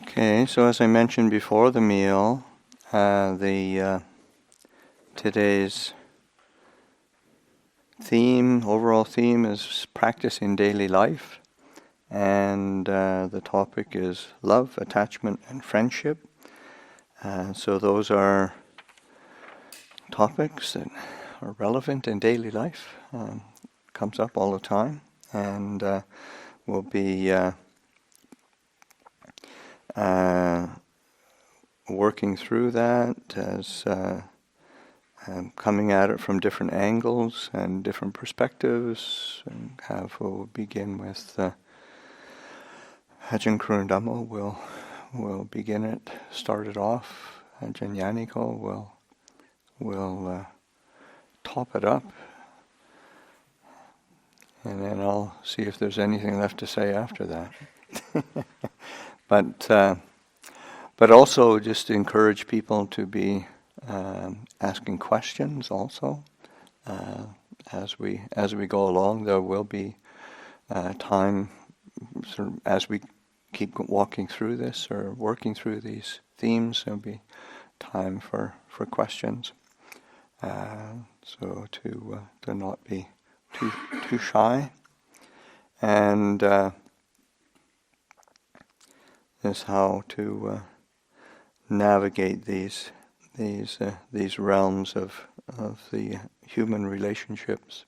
Okay, so as I mentioned before the meal, today's overall theme is practice in daily life, and the topic is love, attachment, and friendship. So those are topics that are relevant in daily life, comes up all the time, and we'll be working through that as coming at it from different angles and different perspectives. And we'll begin with Ajahn Karunadhammo will begin it, start it off. Ajahn Ñāṇiko will top it up, and then I'll see if there's anything left to say after that. But also just to encourage people to be asking questions also. As we go along, there will be time sort of as we keep walking through this or working through these themes, there'll be time for questions. So to not be too shy, and is how to navigate these realms of the human relationships.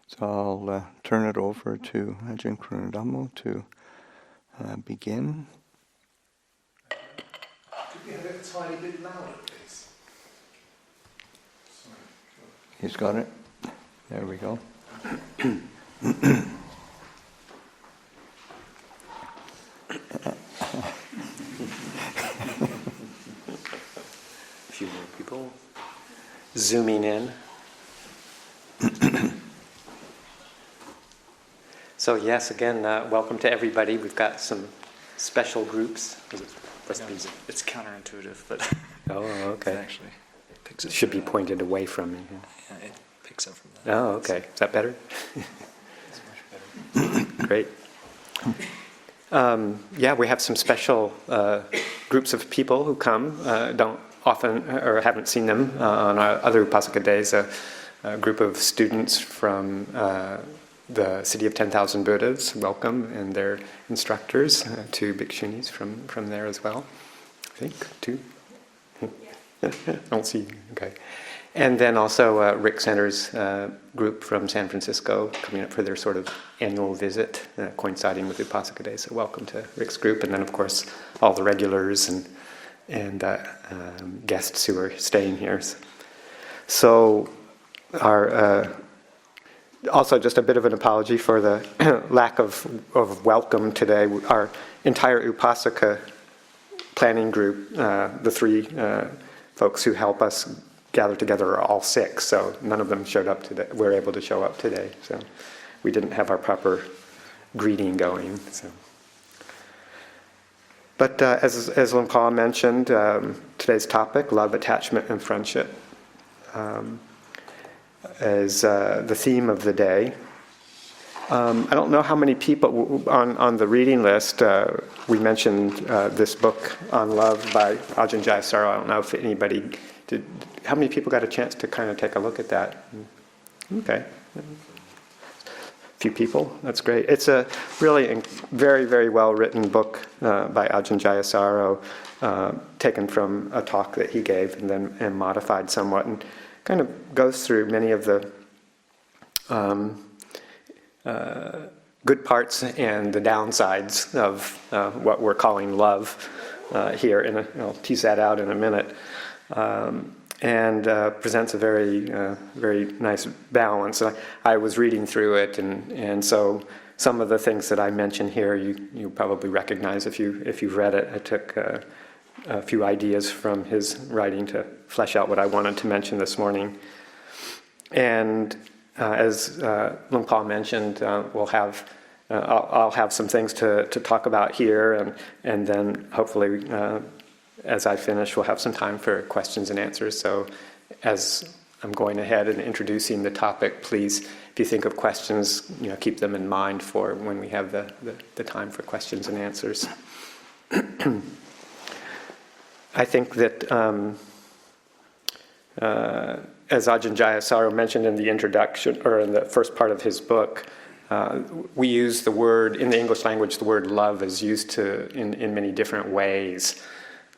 So I'll turn it over to Ajahn Karunadhammo to begin. Could we have it a tiny bit louder, please? Sorry. He's got it. There we go. A few more people zooming in. So yes, again, welcome to everybody. We've got some special groups. It's counterintuitive, but oh, okay. It actually picks up. It should be pointed away from me. Yeah, it picks up from that. Oh, okay. Is that better? It's much better. Great. Yeah, we have some special groups of people who come, don't often, or haven't seen them on our other Upasika days, a group of students from the City of 10,000 Buddhas, welcome, and their instructors, two bhikshunis from there as well. I think, two? I don't see, okay. And then also Rick Center's group from San Francisco coming up for their sort of annual visit, coinciding with Upasika Day. So welcome to Rick's group. And then, of course, all the regulars and guests who are staying here. So our also just a bit of an apology for the lack of welcome today. Our entire Upasika planning group, the three folks who help us gather together are all sick, so none of them showed up today. Were able to show up today, so we didn't have our proper greeting going. So, but as Lumpal mentioned, today's topic, love, attachment, and friendship, is the theme of the day. I don't know how many people on the reading list. We mentioned this book on love by Ajahn Jayasaro. I don't know if anybody did. How many people got a chance to kind of take a look at that? Okay. A few people. That's great. It's a really very, very well-written book by Ajahn Jayasaro, taken from a talk that he gave and modified somewhat, and kind of goes through many of the good parts and the downsides of what we're calling love here. And I'll tease that out in a minute. And presents a very nice balance. I was reading through it, and so some of the things that I mention here, you probably recognize if you've read it. I took a few ideas from his writing to flesh out what I wanted to mention this morning. And as Lumpal mentioned, I'll have some things to talk about here, and then hopefully. As I finish, we'll have some time for questions and answers. So as I'm going ahead and introducing the topic, please, if you think of questions, keep them in mind for when we have the time for questions and answers. I think that, as Ajahn Jayasaro mentioned in the introduction, or in the first part of his book, we use the word, in the English language, the word love is used in many different ways.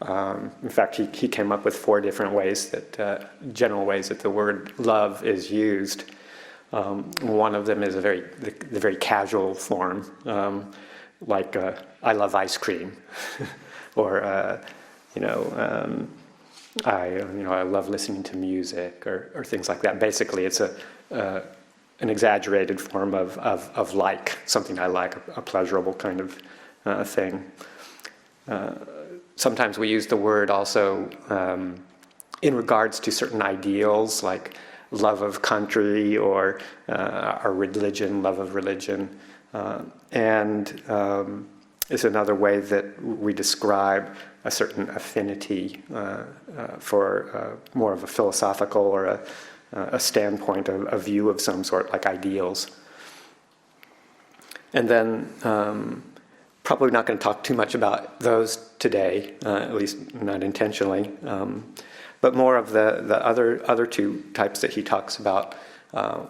In fact, he came up with 4 different ways general ways that the word love is used. One of them is the very casual form, like I love ice cream, or I love listening to music, or things like that. Basically, it's an exaggerated form of like, something I like, a pleasurable kind of thing. Sometimes we use the word also in regards to certain ideals, like love of country, or our religion, love of religion. And it's another way that we describe a certain affinity for more of a philosophical or a standpoint, a view of some sort, like ideals. And then probably not going to talk too much about those today, at least not intentionally, but more of the other 2 types that he talks about,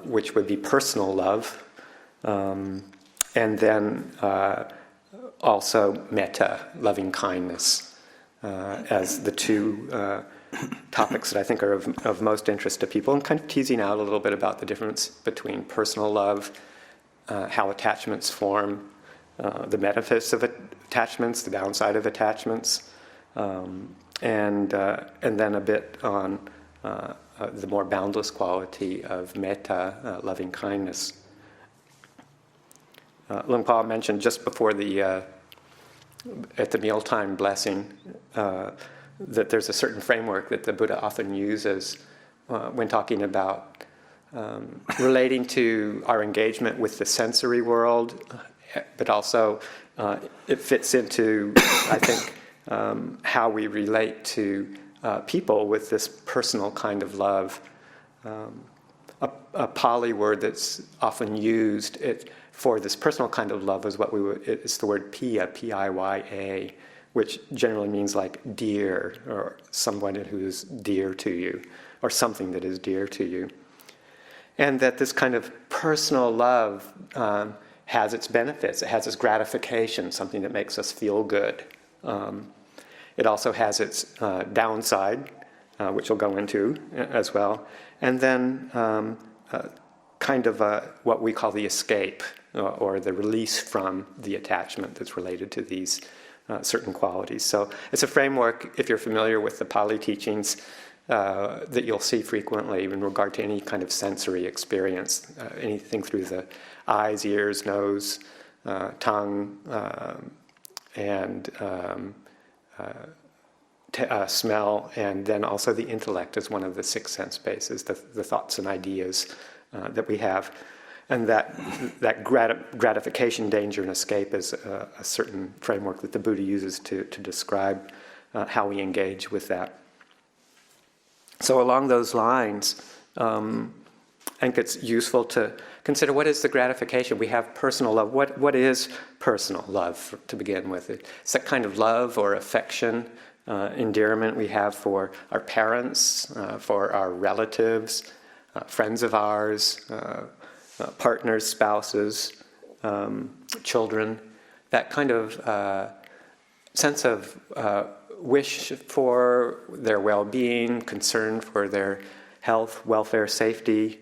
which would be personal love, and then also metta, loving kindness, as the 2 topics that I think are of most interest to people, and kind of teasing out a little bit about the difference between personal love, how attachments form, the benefits of attachments, the downside of attachments, and then a bit on the more boundless quality of metta, loving kindness. Luang Por mentioned just before at the mealtime blessing, that there's a certain framework that the Buddha often uses when talking about relating to our engagement with the sensory world, but also it fits into, I think, how we relate to people with this personal kind of love. A Pali word that's often used for this personal kind of love is it's the word piya, P-I-Y-A, which generally means like dear, or someone who is dear to you, or something that is dear to you. And that this kind of personal love has its benefits. It has its gratification, something that makes us feel good. It also has its downside, which we'll go into as well. And then kind of what we call the escape, or the release from the attachment that's related to these certain qualities. So it's a framework, if you're familiar with the Pali teachings, that you'll see frequently in regard to any kind of sensory experience, anything through the eyes, ears, nose, tongue, and smell, and then also the intellect is one of the 6 sense bases, the thoughts and ideas that we have. And that gratification, danger, and escape is a certain framework that the Buddha uses to describe how we engage with that. So along those lines, I think it's useful to consider, what is the gratification? We have personal love. What is personal love, to begin with? It's that kind of love or affection, endearment we have for our parents, for our relatives, friends of ours, partners, spouses, children. That kind of sense of wish for their well-being, concern for their health, welfare, safety,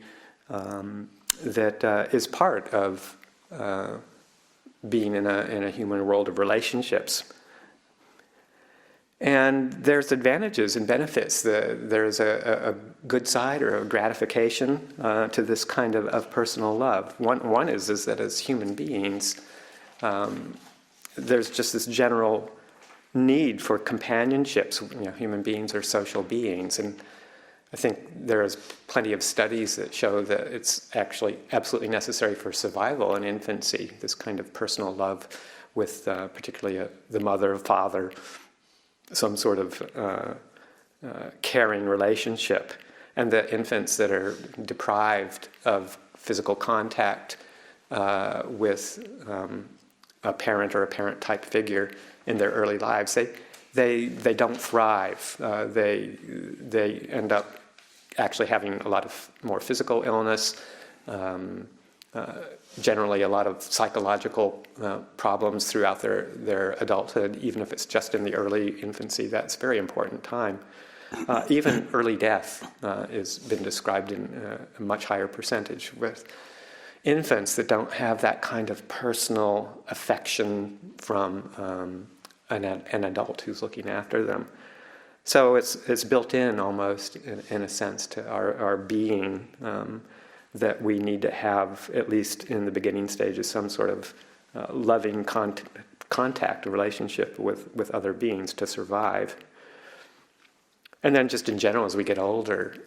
that is part of being in a human world of relationships. And there's advantages and benefits. There's a good side or a gratification to this kind of personal love. One is that as human beings, there's just this general need for companionships. Human beings are social beings, and I think there's plenty of studies that show that it's actually absolutely necessary for survival in infancy, this kind of personal love with particularly the mother or father, some sort of caring relationship. And the infants that are deprived of physical contact with a parent or a parent-type figure in their early lives, they don't thrive. They end up actually having a lot of more physical illness, generally a lot of psychological problems throughout their adulthood, even if it's just in the early infancy. That's a very important time. Even early death has been described in a much higher percentage with infants that don't have that kind of personal affection from an adult who's looking after them. So it's built in almost, in a sense, to our being, that we need to have, at least in the beginning stages, some sort of loving contact, a relationship with other beings to survive. And then just in general, as we get older,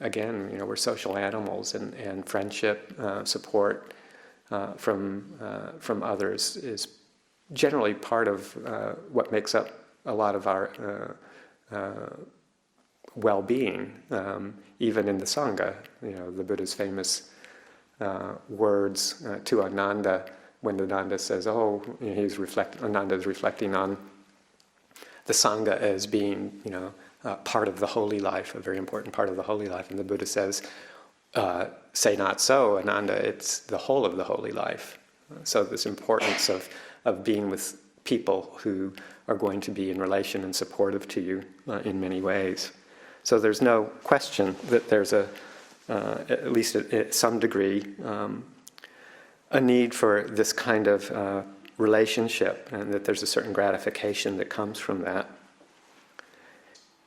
again, we're social animals, and friendship, support from others is generally part of what makes up a lot of our well-being, even in the Sangha. The Buddha's famous words to Ananda, when Ananda says, Ananda is reflecting on the Sangha as being, part of the holy life, a very important part of the holy life. And the Buddha says, say not so, Ananda, it's the whole of the holy life. So this importance of being with people who are going to be in relation and supportive to you in many ways. So there's no question that there's at least at some degree, a need for this kind of relationship, and that there's a certain gratification that comes from that.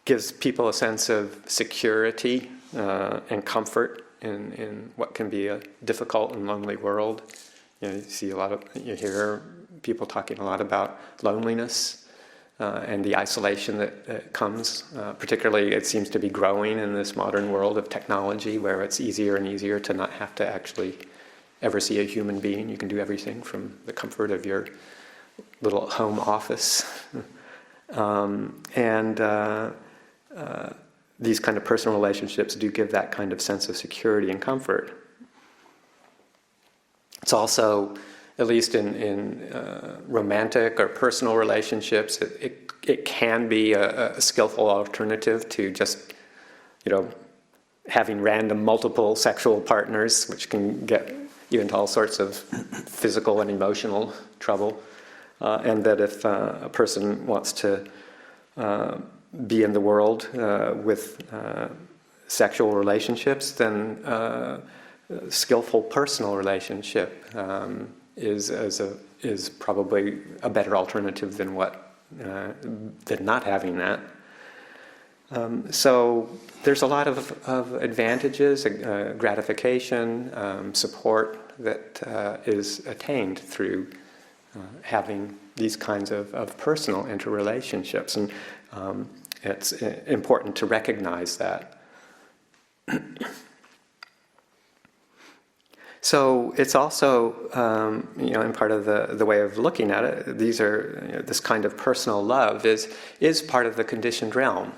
Gives people a sense of security and comfort in what can be a difficult and lonely world. You hear people talking a lot about loneliness and the isolation that comes. Particularly, it seems to be growing in this modern world of technology, where it's easier and easier to not have to actually ever see a human being. You can do everything from the comfort of your little home office. These kind of personal relationships do give that kind of sense of security and comfort. It's also, at least in romantic or personal relationships, it can be a skillful alternative to just, having random multiple sexual partners, which can get you into all sorts of physical and emotional trouble. And that if a person wants to be in the world with sexual relationships, then skillful personal relationship is probably a better alternative than not having that. So there's a lot of advantages, gratification, support that is attained through having these kinds of personal interrelationships, and it's important to recognize that. So it's also, in part of the way of looking at it, these are this kind of personal love is part of the conditioned realm.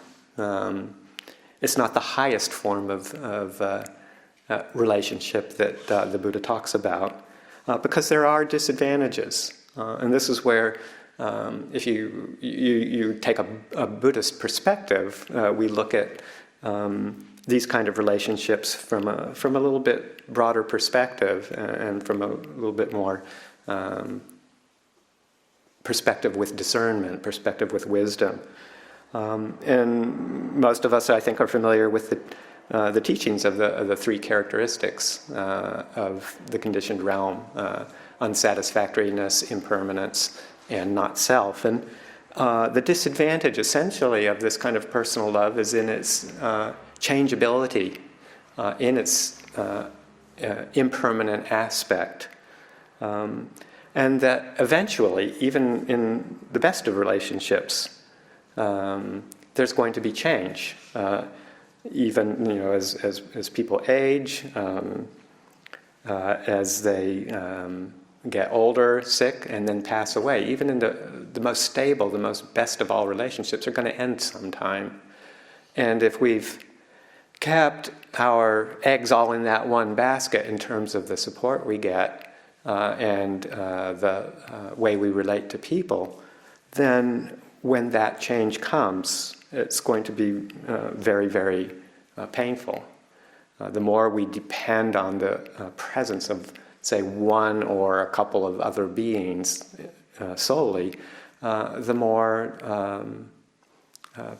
It's not the highest form of relationship that the Buddha talks about, because there are disadvantages, and this is where, if you take a Buddhist perspective, we look at these kind of relationships from a little bit broader perspective, and from a little bit more perspective with discernment, perspective with wisdom. And most of us, I think, are familiar with the teachings of the three characteristics of the conditioned realm: unsatisfactoriness, impermanence, and not self. And the disadvantage, essentially, of this kind of personal love is in its changeability, in its impermanent aspect. And that eventually, even in the best of relationships, there's going to be change. Even as people age, as they get older, sick, and then pass away. Even in the most stable, the most best of all relationships are going to end sometime. And if we've kept our eggs all in that one basket in terms of the support we get and the way we relate to people, then when that change comes, it's going to be very, very painful. The more we depend on the presence of, say, one or a couple of other beings solely, the more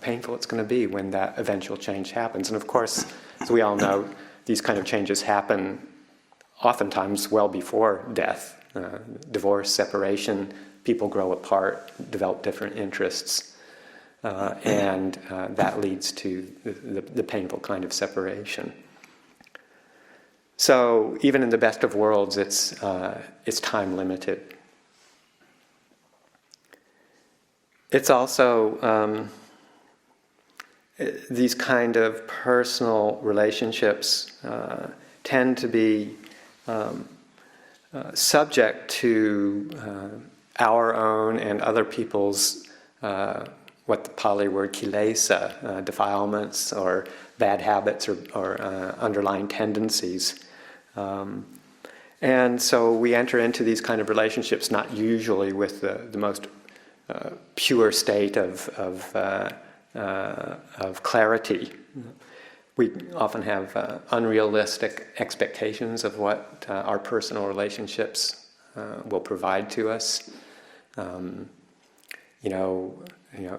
painful it's going to be when that eventual change happens. And of course, as we all know, these kind of changes happen oftentimes well before death. Divorce, separation, people grow apart, develop different interests, and that leads to the painful kind of separation. So even in the best of worlds, it's time limited. It's also these kind of personal relationships tend to be subject to our own and other people's what the Pali word kilesa, defilements or bad habits or underlying tendencies. And so we enter into these kind of relationships not usually with the most pure state of clarity. We often have unrealistic expectations of what our personal relationships will provide to us.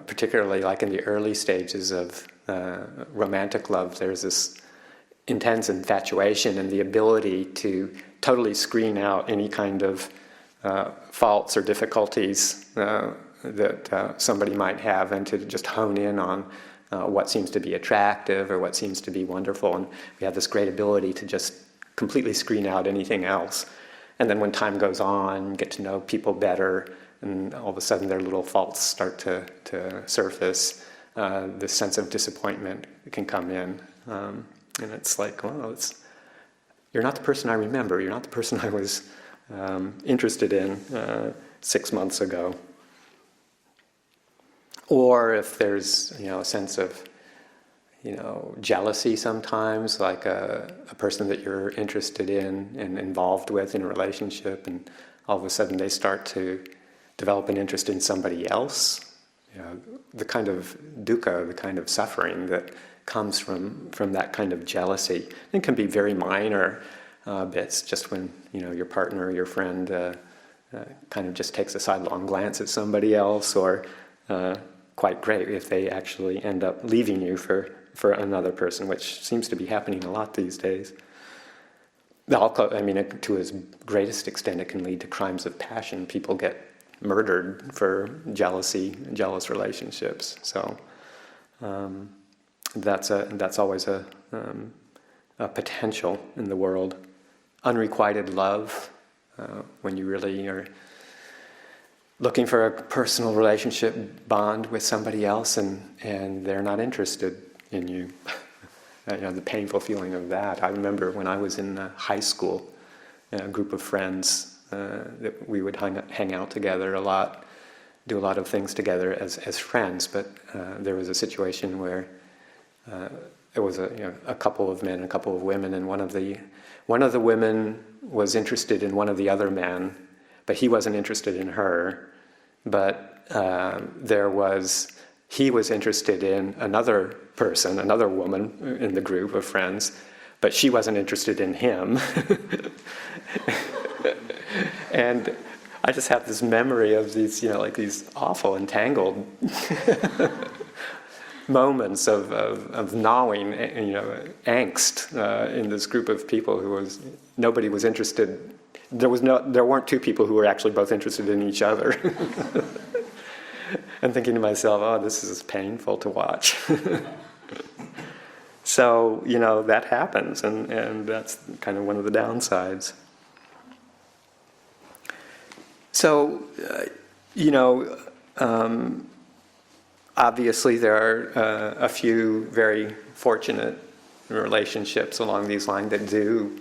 Particularly like in the early stages of romantic love, there's this intense infatuation and the ability to totally screen out any kind of faults or difficulties that somebody might have, and to just hone in on what seems to be attractive or what seems to be wonderful. And we have this great ability to just completely screen out anything else. And then when time goes on, get to know people better, and all of a sudden their little faults start to surface, this sense of disappointment can come in. And it's like, well, you're not the person I remember. You're not the person I was interested in 6 months ago. Or if there's, a sense of, jealousy sometimes, like a person that you're interested in and involved with in a relationship, and all of a sudden they start to develop an interest in somebody else. The kind of dukkha, the kind of suffering that comes from that kind of jealousy. It can be very minor bits, just when, your partner or your friend kind of just takes a sidelong glance at somebody else, or quite great if they actually end up leaving you for another person, which seems to be happening a lot these days. To its greatest extent, it can lead to crimes of passion. People get murdered for jealous relationships. So that's always a potential in the world. Unrequited love, when you really are looking for a personal relationship bond with somebody else, and they're not interested in you. The painful feeling of that. I remember when I was in high school, a group of friends that we would hang out together a lot, do a lot of things together as friends. But there was a situation where it was a couple of men and a couple of women, and one of the women was interested in one of the other men, but he wasn't interested in her. But he was interested in another person, another woman in the group of friends, but she wasn't interested in him. And I just have this memory of these, these awful entangled moments of gnawing, angst in this group of people nobody was interested. There weren't two people who were actually both interested in each other. And thinking to myself, oh, this is painful to watch. So, that happens, and that's kind of one of the downsides. So, obviously there are a few very fortunate relationships along these lines that do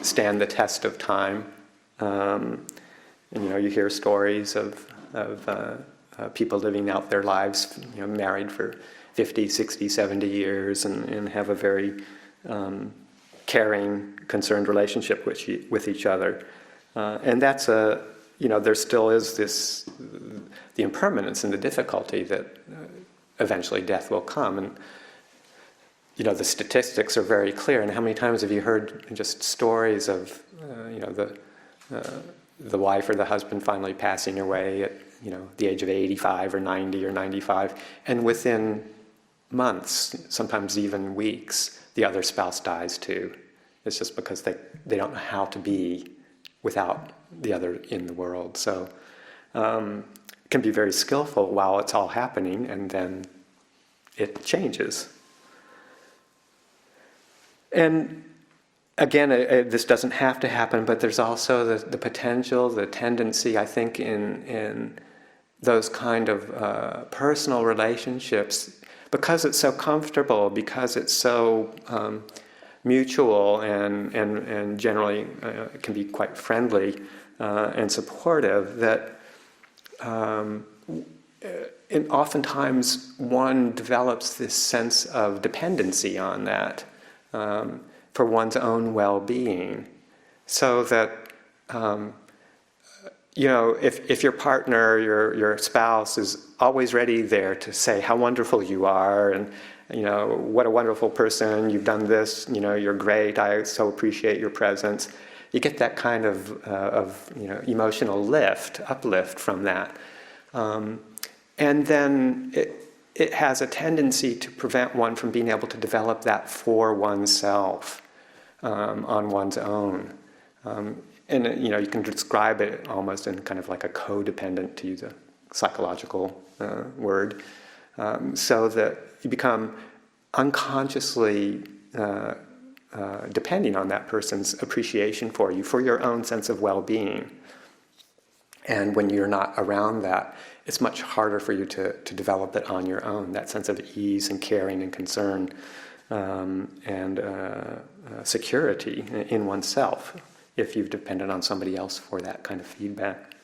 stand the test of time. You hear stories of people living out their lives, married for 50, 60, 70 years and have a very caring, concerned relationship with each other. And that's there still is the impermanence and the difficulty that eventually death will come. And, the statistics are very clear. And how many times have you heard just stories of, the wife or the husband finally passing away at, the age of 85 or 90 or 95, and within months, sometimes even weeks, the other spouse dies too. It's just because they don't know how to be without the other in the world. So it can be very skillful while it's all happening, and then it changes. And again, this doesn't have to happen, but there's also the potential, the tendency, I think, in those kind of personal relationships, because it's so comfortable, because it's so mutual and generally it can be quite friendly and supportive, that and oftentimes one develops this sense of dependency on that for one's own well-being, so that if your partner, your spouse is always ready there to say how wonderful you are, and what a wonderful person, you've done this, you're great, I so appreciate your presence. You get that kind of emotional uplift from that. And then it has a tendency to prevent one from being able to develop that for oneself on one's own. And you can describe it almost in kind of like a codependent, to use a psychological word, so that you become unconsciously depending on that person's appreciation for you, for your own sense of well-being. And when you're not around that, it's much harder for you to develop it on your own, that sense of ease and caring and concern and security in oneself, if you've depended on somebody else for that kind of feedback.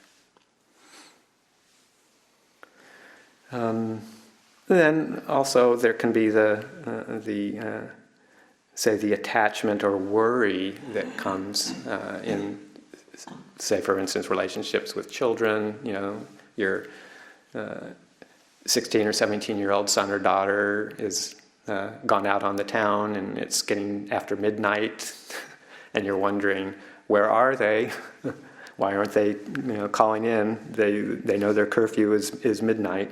Then also there can be the attachment or worry that comes in, say, for instance, relationships with children. Your 16 or 17-year-old son or daughter is gone out on the town, and it's getting after midnight, and you're wondering, where are they? Why aren't they calling in? They know their curfew is midnight.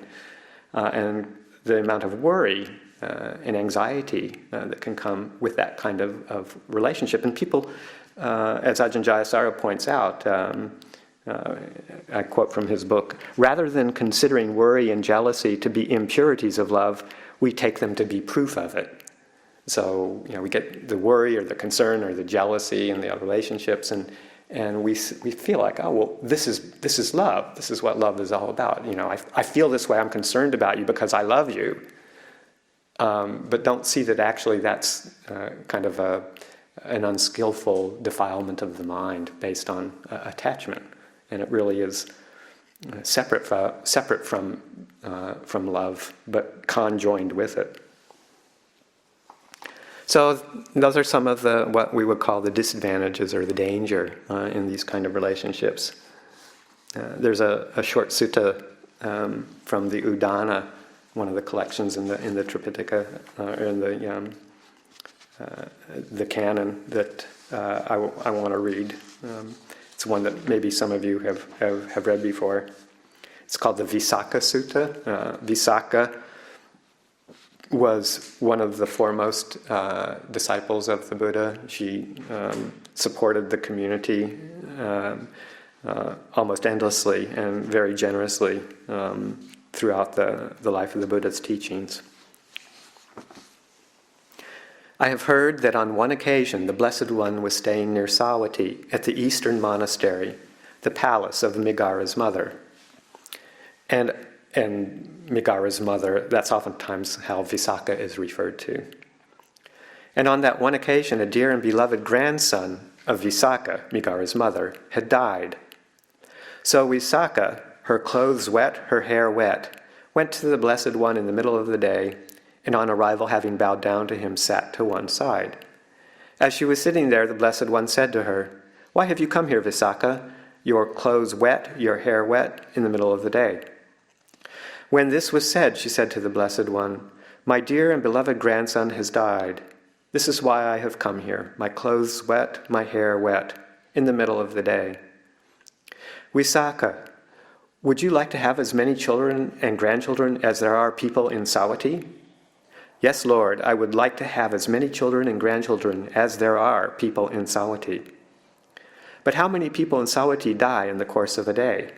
And the amount of worry and anxiety that can come with that kind of relationship. And people, as Ajahn Jayasaro points out, I quote from his book, rather than considering worry and jealousy to be impurities of love, we take them to be proof of it. So, we get the worry or the concern or the jealousy in the relationships, and we feel like, oh, well, this is love. This is what love is all about. I feel this way. I'm concerned about you because I love you. But don't see that actually that's kind of an unskillful defilement of the mind based on attachment, and it really is separate from love, but conjoined with it. So those are some of what we would call the disadvantages or the danger in these kind of relationships. There's a short sutta from the Udana, one of the collections in the Tripitaka, in the canon, that I want to read. It's one that maybe some of you have read before. It's called the Visakha Sutta. Visakha was one of the foremost disciples of the Buddha. She supported the community almost endlessly and very generously throughout the life of the Buddha's teachings. I have heard that on one occasion the Blessed One was staying near Savatthi at the eastern monastery, the palace of Megara's mother. And Megara's mother, that's oftentimes how Visakha is referred to. And on that one occasion, a dear and beloved grandson of Visakha, Megara's mother, had died. So Visakha, her clothes wet, her hair wet, went to the Blessed One in the middle of the day, and on arrival, having bowed down to him, sat to one side. As she was sitting there, the Blessed One said to her, "Why have you come here, Visakha? your clothes wet, your hair wet, in the middle of the day. When this was said, she said to the Blessed One, "My dear and beloved grandson has died. This is why I have come here, my clothes wet, my hair wet, in the middle of the day." Upāsikā, would you like to have as many children and grandchildren as there are people in Savatthi? Yes, Lord, I would like to have as many children and grandchildren as there are people in Savatthi. But how many people in Savatthi die in the course of a day?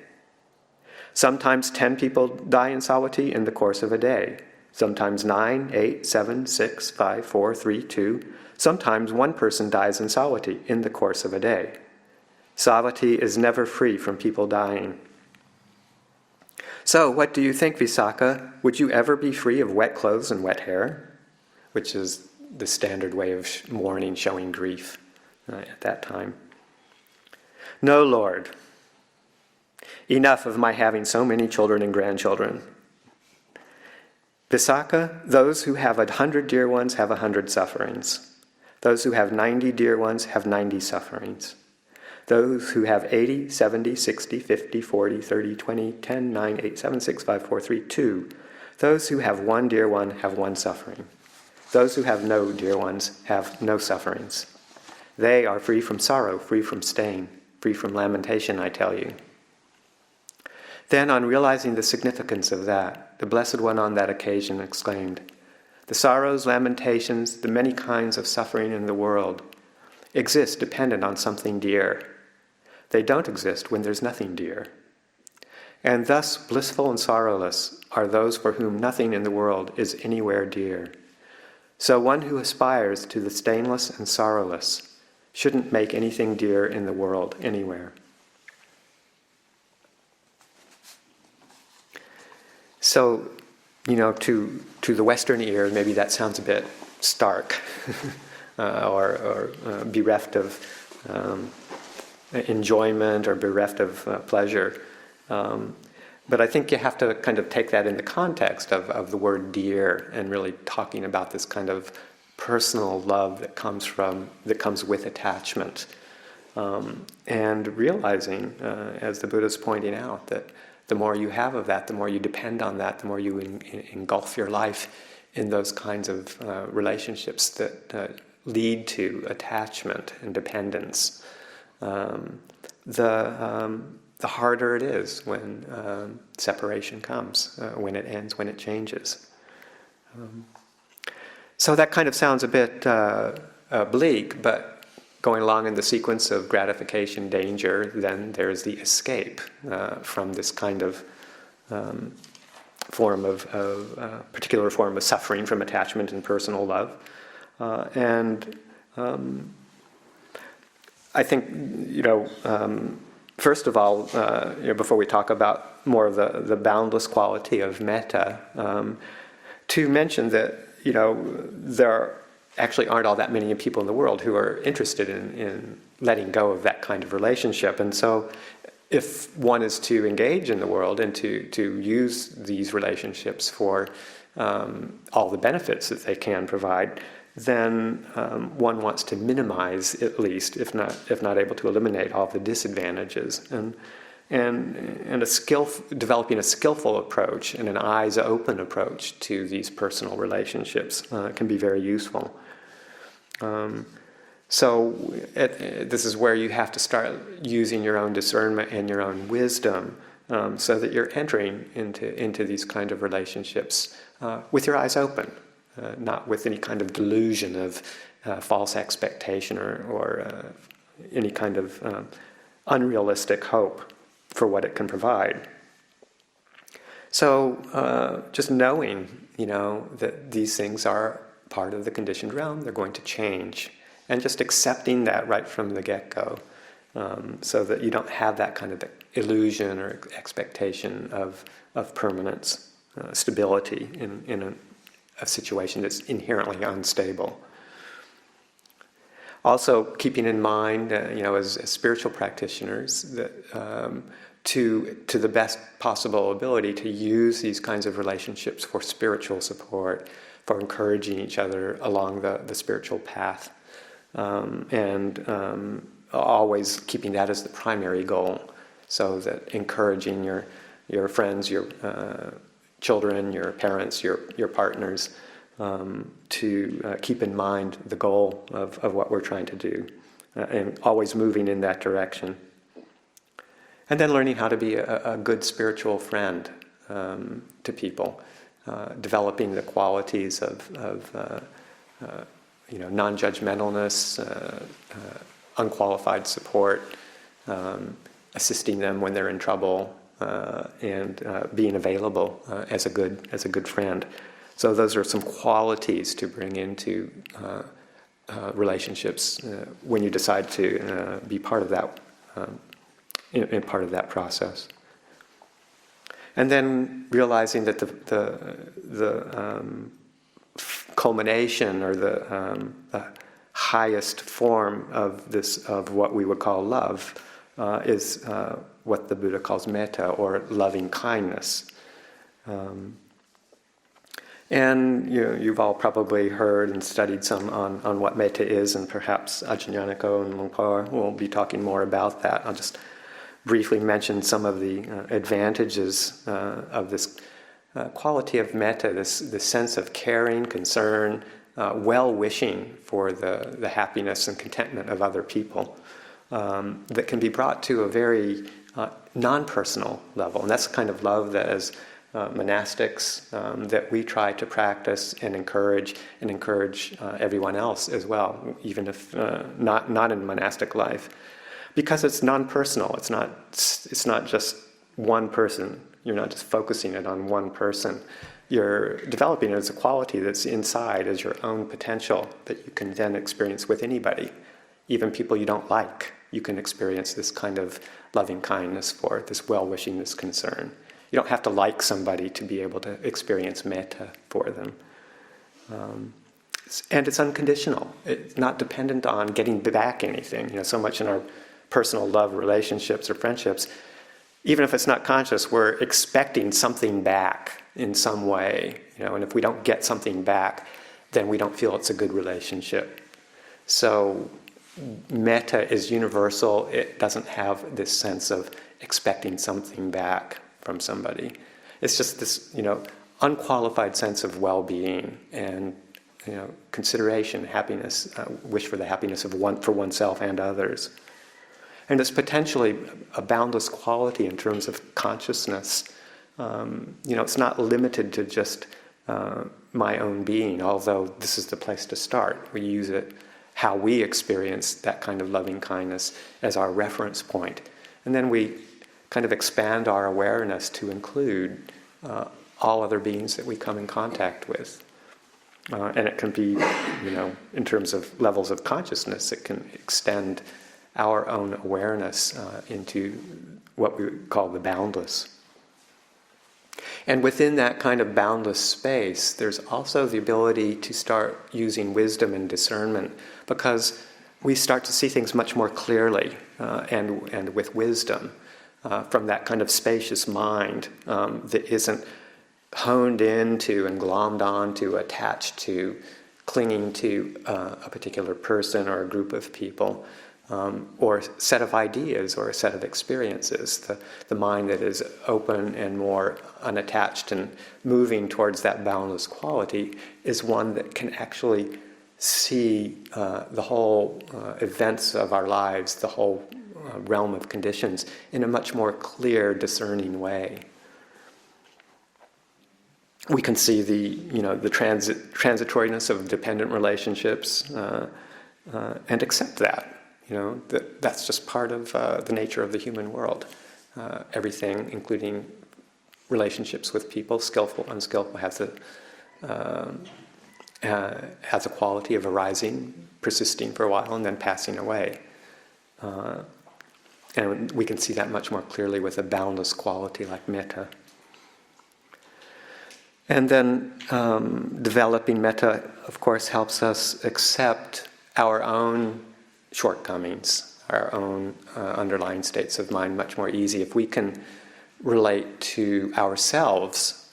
Sometimes 10 people die in Savatthi in the course of a day. Sometimes 9, 8, 7, 6, 5, 4, 3, 2. Sometimes one person dies in Savatthi in the course of a day. Savatthi is never free from people dying. So, what do you think, Upāsikā? Would you ever be free of wet clothes and wet hair? Which is the standard way of mourning, showing grief at that time. No, Lord. Enough of my having so many children and grandchildren. Upāsikā, those who have 100 dear ones have 100 sufferings. Those who have 90 dear ones have 90 sufferings. Those who have 80, 70, 60, 50, 40, 30, 20, 10, 9, 8, 7, 6, 5, 4, 3, 2. Those who have one dear one have one suffering. Those who have no dear ones have no sufferings. They are free from sorrow, free from stain, free from lamentation, I tell you. Then, on realizing the significance of that, the Blessed One on that occasion exclaimed, "The sorrows, lamentations, the many kinds of suffering in the world exist dependent on something dear. They don't exist when there's nothing dear. And thus, blissful and sorrowless are those for whom nothing in the world is anywhere dear. So one who aspires to the stainless and sorrowless shouldn't make anything dear in the world anywhere." So, to the Western ear, maybe that sounds a bit stark or bereft of enjoyment or bereft of pleasure. But I think you have to kind of take that in the context of the word dear and really talking about this kind of personal love that comes with attachment. And realizing, as the Buddha's pointing out, that the more you have of that, the more you depend on that, the more you engulf your life in those kinds of relationships that lead to attachment and dependence, the harder it is when separation comes, when it ends, when it changes. So that kind of sounds a bit bleak, but going along in the sequence of gratification, danger, then there's the escape from this kind of particular form of suffering from attachment and personal love. I think, first of all, before we talk about more of the boundless quality of metta, to mention that, there actually aren't all that many people in the world who are interested in letting go of that kind of relationship. And so if one is to engage in the world and to use these relationships for all the benefits that they can provide, then one wants to minimize, at least, if not able to eliminate, all the disadvantages. And developing a skillful approach and an eyes-open approach to these personal relationships can be very useful. This is where you have to start using your own discernment and your own wisdom, so that you're entering into these kind of relationships with your eyes open, not with any kind of delusion of false expectation or any kind of unrealistic hope for what it can provide. So just knowing, that these things are part of the conditioned realm, they're going to change, and just accepting that right from the get-go, so that you don't have that kind of illusion or expectation of permanence, stability in a situation that's inherently unstable. Also, keeping in mind, as spiritual practitioners, that to the best possible ability to use these kinds of relationships for spiritual support, for encouraging each other along the spiritual path, and always keeping that as the primary goal, So that encouraging your friends, your children, your parents, your partners, to keep in mind the goal of what we're trying to do, and always moving in that direction. And then learning how to be a good spiritual friend to people, developing the qualities of non-judgmentalness, unqualified support, assisting them when they're in trouble, and being available as a good friend. So those are some qualities to bring into relationships when you decide to be part of that, in part of that process. And then realizing that the culmination or the highest form of what we would call love is what the Buddha calls metta, or loving kindness. And you've all probably heard and studied some on what metta is, and perhaps Ajahn Ñāṇiko and Lumpur will be talking more about that. I'll just briefly mention some of the advantages of this quality of metta, this sense of caring, concern, well-wishing for the happiness and contentment of other people, that can be brought to a very non-personal level. And that's the kind of love that as monastics that we try to practice and encourage everyone else as well, even if not in monastic life. Because it's non-personal, it's not just one person. You're not just focusing it on one person. You're developing it as a quality that's inside as your own potential that you can then experience with anybody, even people you don't like. You can experience this kind of loving kindness for, this well-wishing, this concern. You don't have to like somebody to be able to experience metta for them. And it's unconditional. It's not dependent on getting back anything. So much in our personal love relationships or friendships, even if it's not conscious, we're expecting something back in some way. And if we don't get something back, then we don't feel it's a good relationship. So metta is universal. It doesn't have this sense of expecting something back from somebody. It's just this, unqualified sense of well-being and, consideration, happiness, wish for the happiness of for oneself and others. And it's potentially a boundless quality in terms of consciousness. It's not limited to just my own being, although this is the place to start. We use it, how we experience that kind of loving kindness, as our reference point. And then we kind of expand our awareness to include all other beings that we come in contact with. And it can be, in terms of levels of consciousness, it can extend our own awareness into what we call the boundless. And within that kind of boundless space, there's also the ability to start using wisdom and discernment, because we start to see things much more clearly and with wisdom from that kind of spacious mind that isn't honed into and glommed onto, attached to, clinging to a particular person or a group of people, or a set of ideas or a set of experiences. The mind that is open and more unattached and moving towards that boundless quality is one that can actually see the whole events of our lives, the whole realm of conditions, in a much more clear, discerning way. We can see the transitoriness of dependent relationships and accept that. That's just part of the nature of the human world. Everything, including relationships with people, skillful, unskillful, has a quality of arising, persisting for a while, and then passing away. And we can see that much more clearly with a boundless quality like metta. And then developing metta, of course, helps us accept our own shortcomings, our own underlying states of mind much more easy. If we can relate to ourselves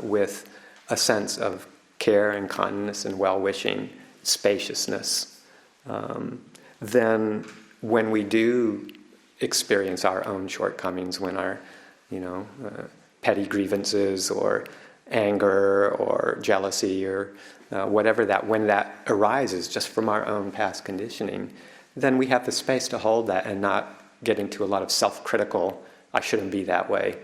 with a sense of care and kindness and well-wishing, spaciousness, then when we do experience our own shortcomings when our, petty grievances or anger or jealousy or whatever when that arises just from our own past conditioning, then we have the space to hold that and not get into a lot of self-critical, I shouldn't be that way.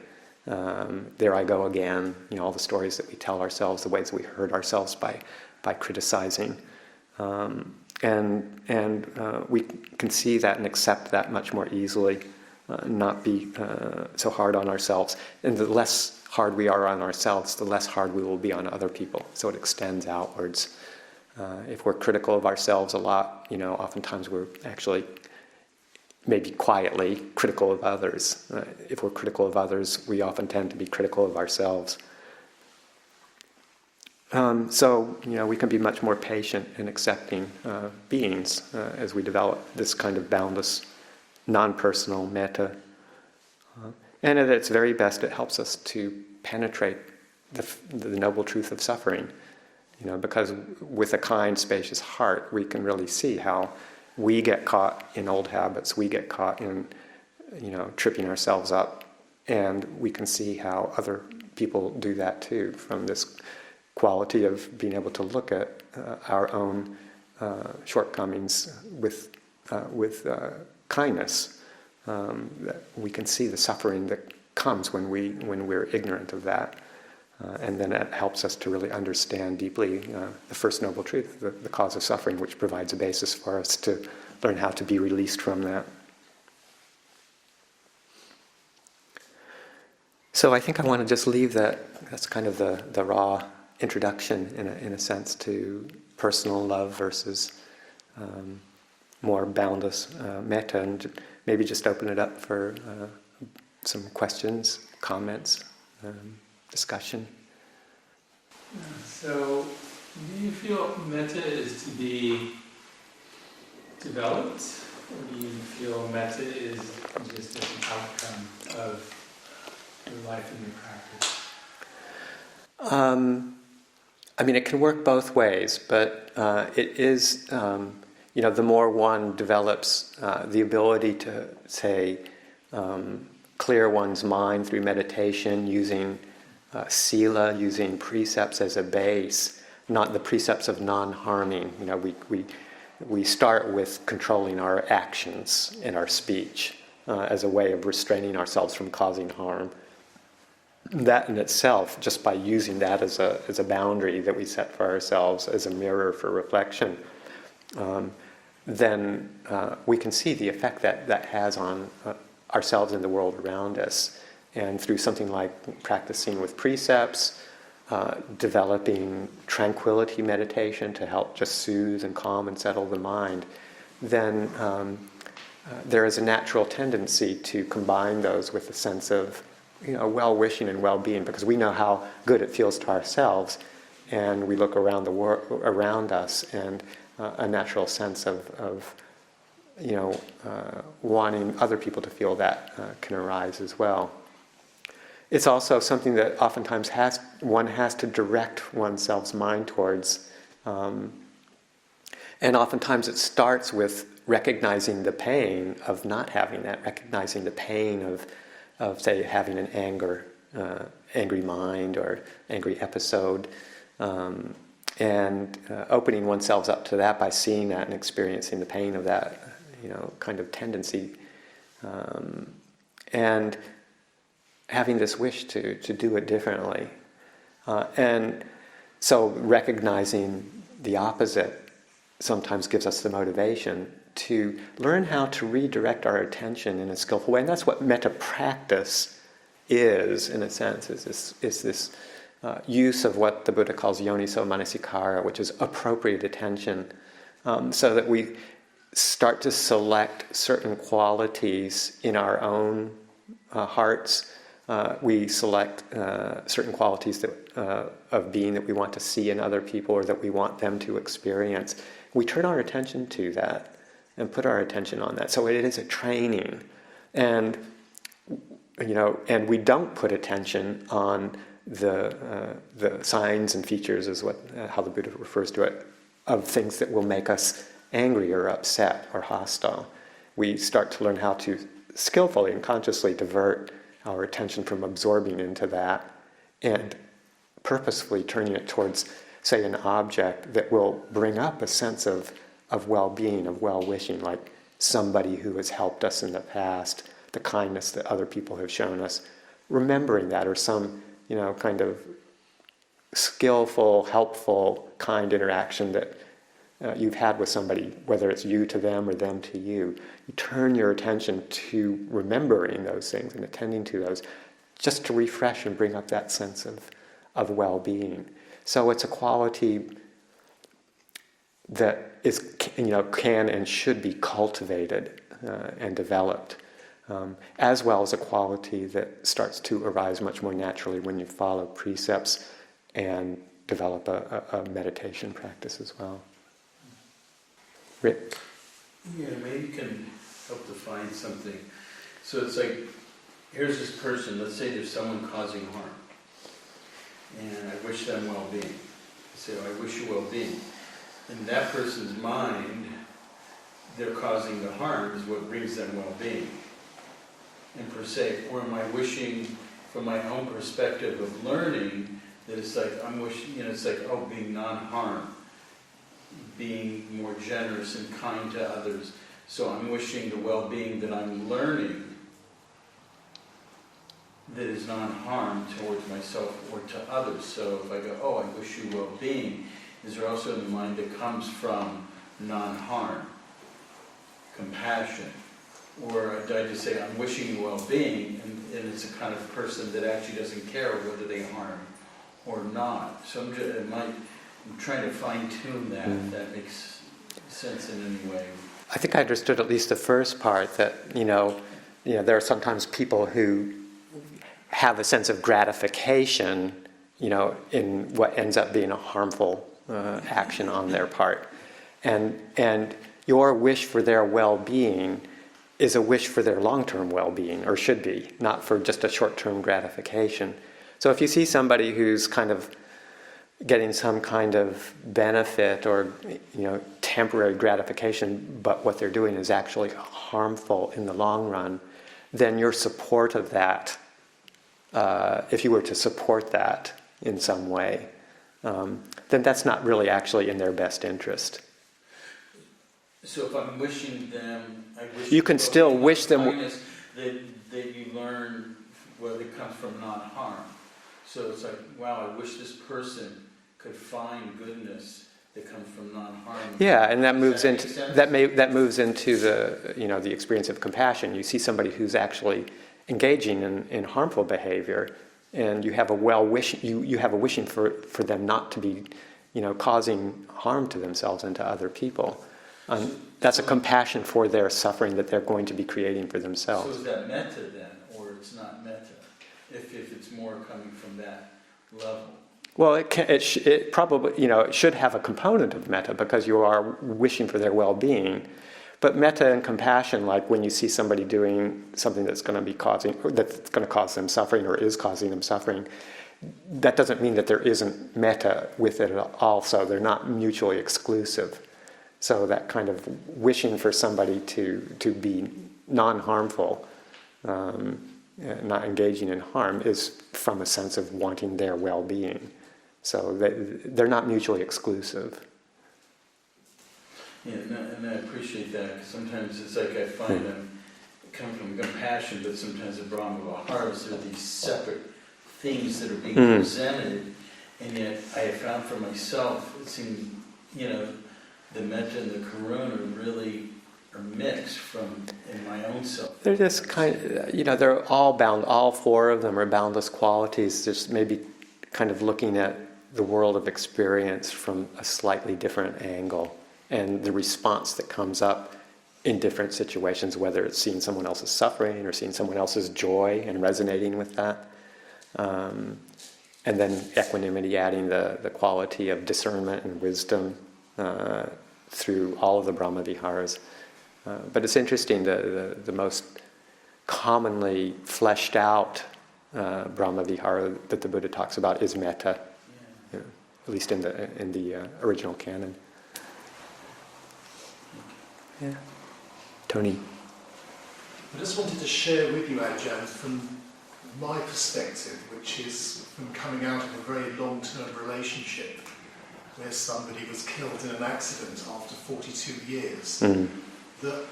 There I go again, all the stories that we tell ourselves, the ways that we hurt ourselves by criticizing. And we can see that and accept that much more easily, not be so hard on ourselves. And the less hard we are on ourselves, the less hard we will be on other people. So it extends outwards. If we're critical of ourselves a lot, oftentimes we're actually maybe quietly critical of others. If we're critical of others, we often tend to be critical of ourselves. So we can be much more patient and accepting beings as we develop this kind of boundless, non-personal metta. And at its very best, it helps us to penetrate the noble truth of suffering. Because with a kind, spacious heart, we can really see how we get caught in old habits, we get caught in, tripping ourselves up, and we can see how other people do that too, from this quality of being able to look at our own shortcomings with kindness. That we can see the suffering that comes when we're ignorant of that. And then it helps us to really understand deeply the first noble truth, the cause of suffering, which provides a basis for us to learn how to be released from that. So I think I want to just leave that. That's kind of the raw introduction, in a sense, to personal love versus more boundless metta, and maybe just open it up for some questions, comments. Discussion. So, do you feel metta is to be developed, or do you feel metta is just an outcome of your life and your practice? It can work both ways, but it is, the more one develops the ability to, say, clear one's mind through meditation using sila, using precepts as a base, not the precepts of non-harming. We start with controlling our actions and our speech as a way of restraining ourselves from causing harm. That in itself, just by using that as a boundary that we set for ourselves, as a mirror for reflection, then we can see the effect that has on ourselves and the world around us. And through something like practicing with precepts, developing tranquility meditation to help just soothe and calm and settle the mind, then there is a natural tendency to combine those with a sense of well-wishing and well-being, because we know how good it feels to ourselves, and we look around the world around us, and a natural sense of wanting other people to feel that can arise as well. It's also something that oftentimes one has to direct oneself's mind towards. And oftentimes it starts with recognizing the pain of not having that, recognizing the pain of say, having an angry mind or angry episode, and opening oneself up to that by seeing that and experiencing the pain of that, kind of tendency. And having this wish to do it differently. And so recognizing the opposite sometimes gives us the motivation to learn how to redirect our attention in a skillful way. And that's what metta practice is, in a sense, is this use of what the Buddha calls yoniso manasikara, which is appropriate attention, so that we start to select certain qualities in our own hearts. We select certain qualities of being that we want to see in other people or that we want them to experience. We turn our attention to that and put our attention on that. So it is a training. And we don't put attention on the signs and features, is how the Buddha refers to it, of things that will make us angry or upset or hostile. We start to learn how to skillfully and consciously divert our attention from absorbing into that and purposefully turning it towards, say, an object that will bring up a sense of well-being, of well-wishing, like somebody who has helped us in the past, the kindness that other people have shown us, remembering that, or some, kind of skillful, helpful, kind interaction that you've had with somebody, whether it's you to them or them to you. You turn your attention to remembering those things and attending to those, just to refresh and bring up that sense of well-being. So it's a quality that is, can and should be cultivated and developed, as well as a quality that starts to arise much more naturally when you follow precepts and develop a meditation practice as well. Rick? Yeah, maybe you can help define something. So it's like, here's this person, let's say there's someone causing harm, and I wish them well-being. I say, I wish you well-being. In that person's mind, they're causing the harm is what brings them well-being. And per se, or am I wishing, from my own perspective of learning, that it's like, I'm wishing, it's like, being non-harm, being more generous and kind to others. So I'm wishing the well-being that I'm learning that is non-harm towards myself or to others. So if I go, I wish you well-being, is there also in the mind that comes from non-harm, compassion? Or I just say, I'm wishing you well-being, and it's a kind of person that actually doesn't care whether they harm or not. So I'm trying to fine-tune that, if that makes sense in any way. I think I understood at least the first part, that, there are sometimes people who have a sense of gratification, in what ends up being a harmful action on their part. And your wish for their well-being is a wish for their long-term well-being, or should be, not for just a short-term gratification. So if you see somebody who's kind of getting some kind of benefit or temporary gratification, but what they're doing is actually harmful in the long run, then your support of that, if you were to support that in some way, then that's not really actually in their best interest. So if I'm wishing them, I wish you can still wish them that you learn whether it comes from non-harm. So it's like, wow, I wish this person could find goodness that comes from non-harm. Yeah, and that moves into that moves into the the experience of compassion. You see somebody who's actually engaging in harmful behavior, and you have a wishing for them not to be causing harm to themselves and to other people. That's a compassion for their suffering that they're going to be creating for themselves. So is that metta then, or it's not metta? If it's more coming from that level. Well, it probably it should have a component of metta, because you are wishing for their well-being. But metta and compassion, like when you see somebody doing something that's going to cause them suffering or is causing them suffering, that doesn't mean that there isn't metta with it also. They're not mutually exclusive. So that kind of wishing for somebody to be non-harmful, not engaging in harm, is from a sense of wanting their well-being. So they're not mutually exclusive. Yeah, and I appreciate that, because sometimes it's like I find them come from compassion, but sometimes the Brahma-Viharas, there are these separate things that are being presented, and yet I have found for myself, it seems, the metta and the karuna really are mixed in my own self. They're just they're all bound, all four of them are boundless qualities, just maybe kind of looking at the world of experience from a slightly different angle, and the response that comes up in different situations, whether it's seeing someone else's suffering or seeing someone else's joy and resonating with that. And then equanimity, adding the quality of discernment and wisdom through all of the Brahma Viharas. But it's interesting, the most commonly fleshed out Brahma Vihara that the Buddha talks about is metta, at least in the original canon. Yeah. Tony. I just wanted to share with you, Ajahn, from my perspective, which is from coming out of a very long-term relationship where somebody was killed in an accident after 42 years, that the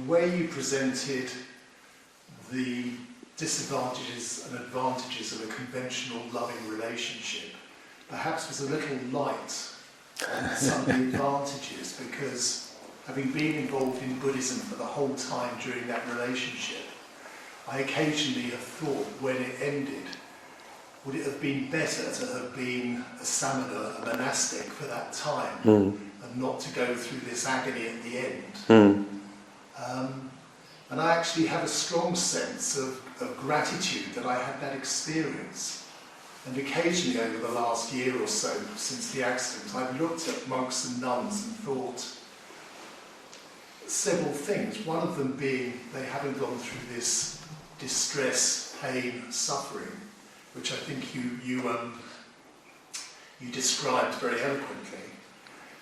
way you presented the disadvantages and advantages of a conventional loving relationship perhaps was a little light on some of the advantages, because having been involved in Buddhism for the whole time during that relationship, I occasionally have thought, when it ended, would it have been better to have been a samana, a monastic for that time, and not to go through this agony at the end? And I actually have a strong sense of gratitude that I had that experience. And occasionally over the last year or so, since the accident, I've looked at monks and nuns and thought several things. One of them being they haven't gone through this distress, pain, suffering, which I think you described very eloquently.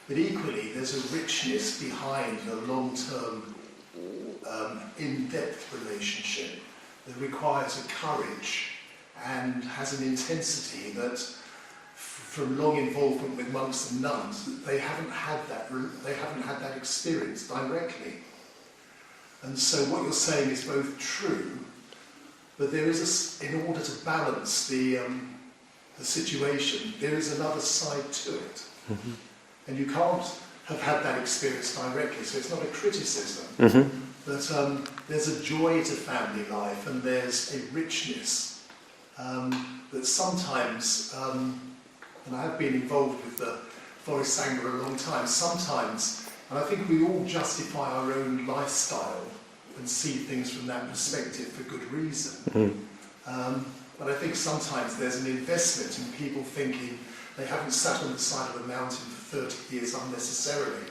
But equally, there's a richness behind a long-term, in-depth relationship that requires a courage and has an intensity that, from long involvement with monks and nuns, they haven't had that experience directly. And so what you're saying is both true, but there is in order to balance the situation, there is another side to it. And you can't have had that experience directly, so it's not a criticism. But there's a joy to family life, and there's a richness that sometimes, and I have been involved with the Forest Sangha a long time, sometimes, and I think we all justify our own lifestyle and see things from that perspective for good reason. But I think sometimes there's an investment in people thinking they haven't sat on the side of a mountain for 30 years unnecessarily.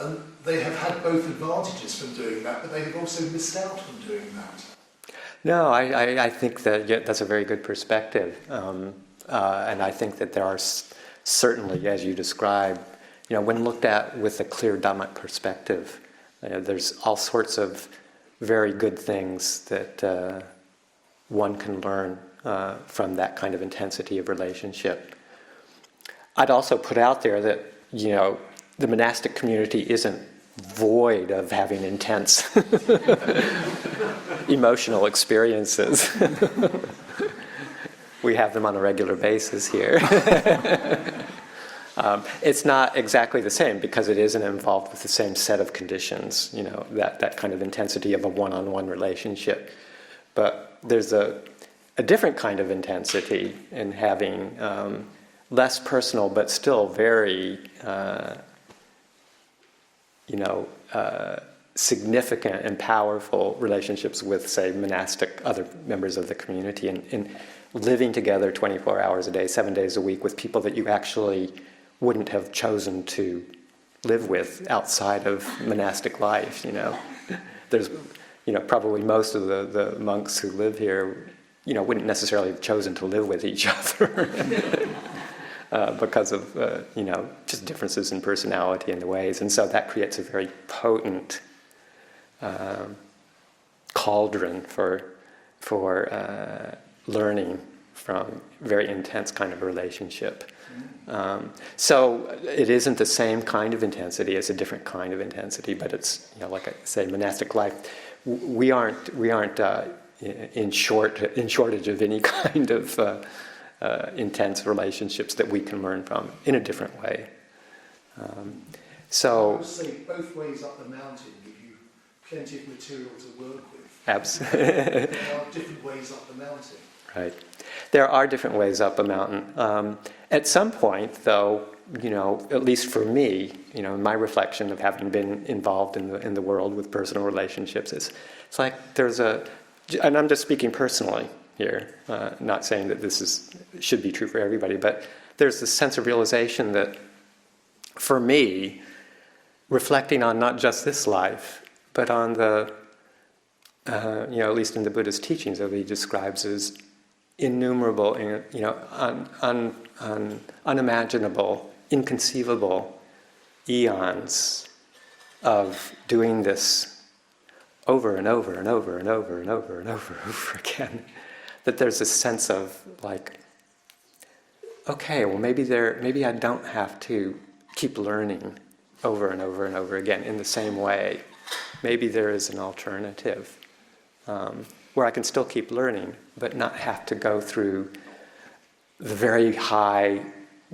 And they have had both advantages from doing that, but they have also missed out on doing that. No, I think that that's a very good perspective. And I think that there are certainly, as you described, when looked at with a clear Dhamma perspective, there's all sorts of very good things that one can learn from that kind of intensity of relationship. I'd also put out there that, the monastic community isn't void of having intense emotional experiences. We have them on a regular basis here. It's not exactly the same because it isn't involved with the same set of conditions, that kind of intensity of a one-on-one relationship. But there's a different kind of intensity in having less personal but still very significant and powerful relationships with, say, monastic other members of the community, and living together 24 hours a day, 7 days a week with people that you actually wouldn't have chosen to live with outside of monastic life. There's, probably most of the monks who live here, wouldn't necessarily have chosen to live with each other. Because of, just differences in personality and the ways. And so that creates a very potent cauldron for learning from very intense kind of relationship. So it isn't the same kind of intensity, it's a different kind of intensity, but it's, like I say, monastic life. We aren't in shortage of any kind of intense relationships that we can learn from in a different way. I would say both ways up the mountain give you plenty of material to work with. Absolutely. There are different ways up the mountain. Right. There are different ways up a mountain. At some point, though, at least for me, in my reflection of having been involved in the world with personal relationships, it's like there's and I'm just speaking personally here, not saying that this should be true for everybody, but there's this sense of realization that, for me, reflecting on not just this life, but on the, at least in the Buddhist teachings, that he describes as innumerable, unimaginable, inconceivable eons of doing this over and over and over and over and over and over and over again, that there's this sense of like, okay, well maybe I don't have to keep learning over and over and over again in the same way. Maybe there is an alternative where I can still keep learning, but not have to go through the very high,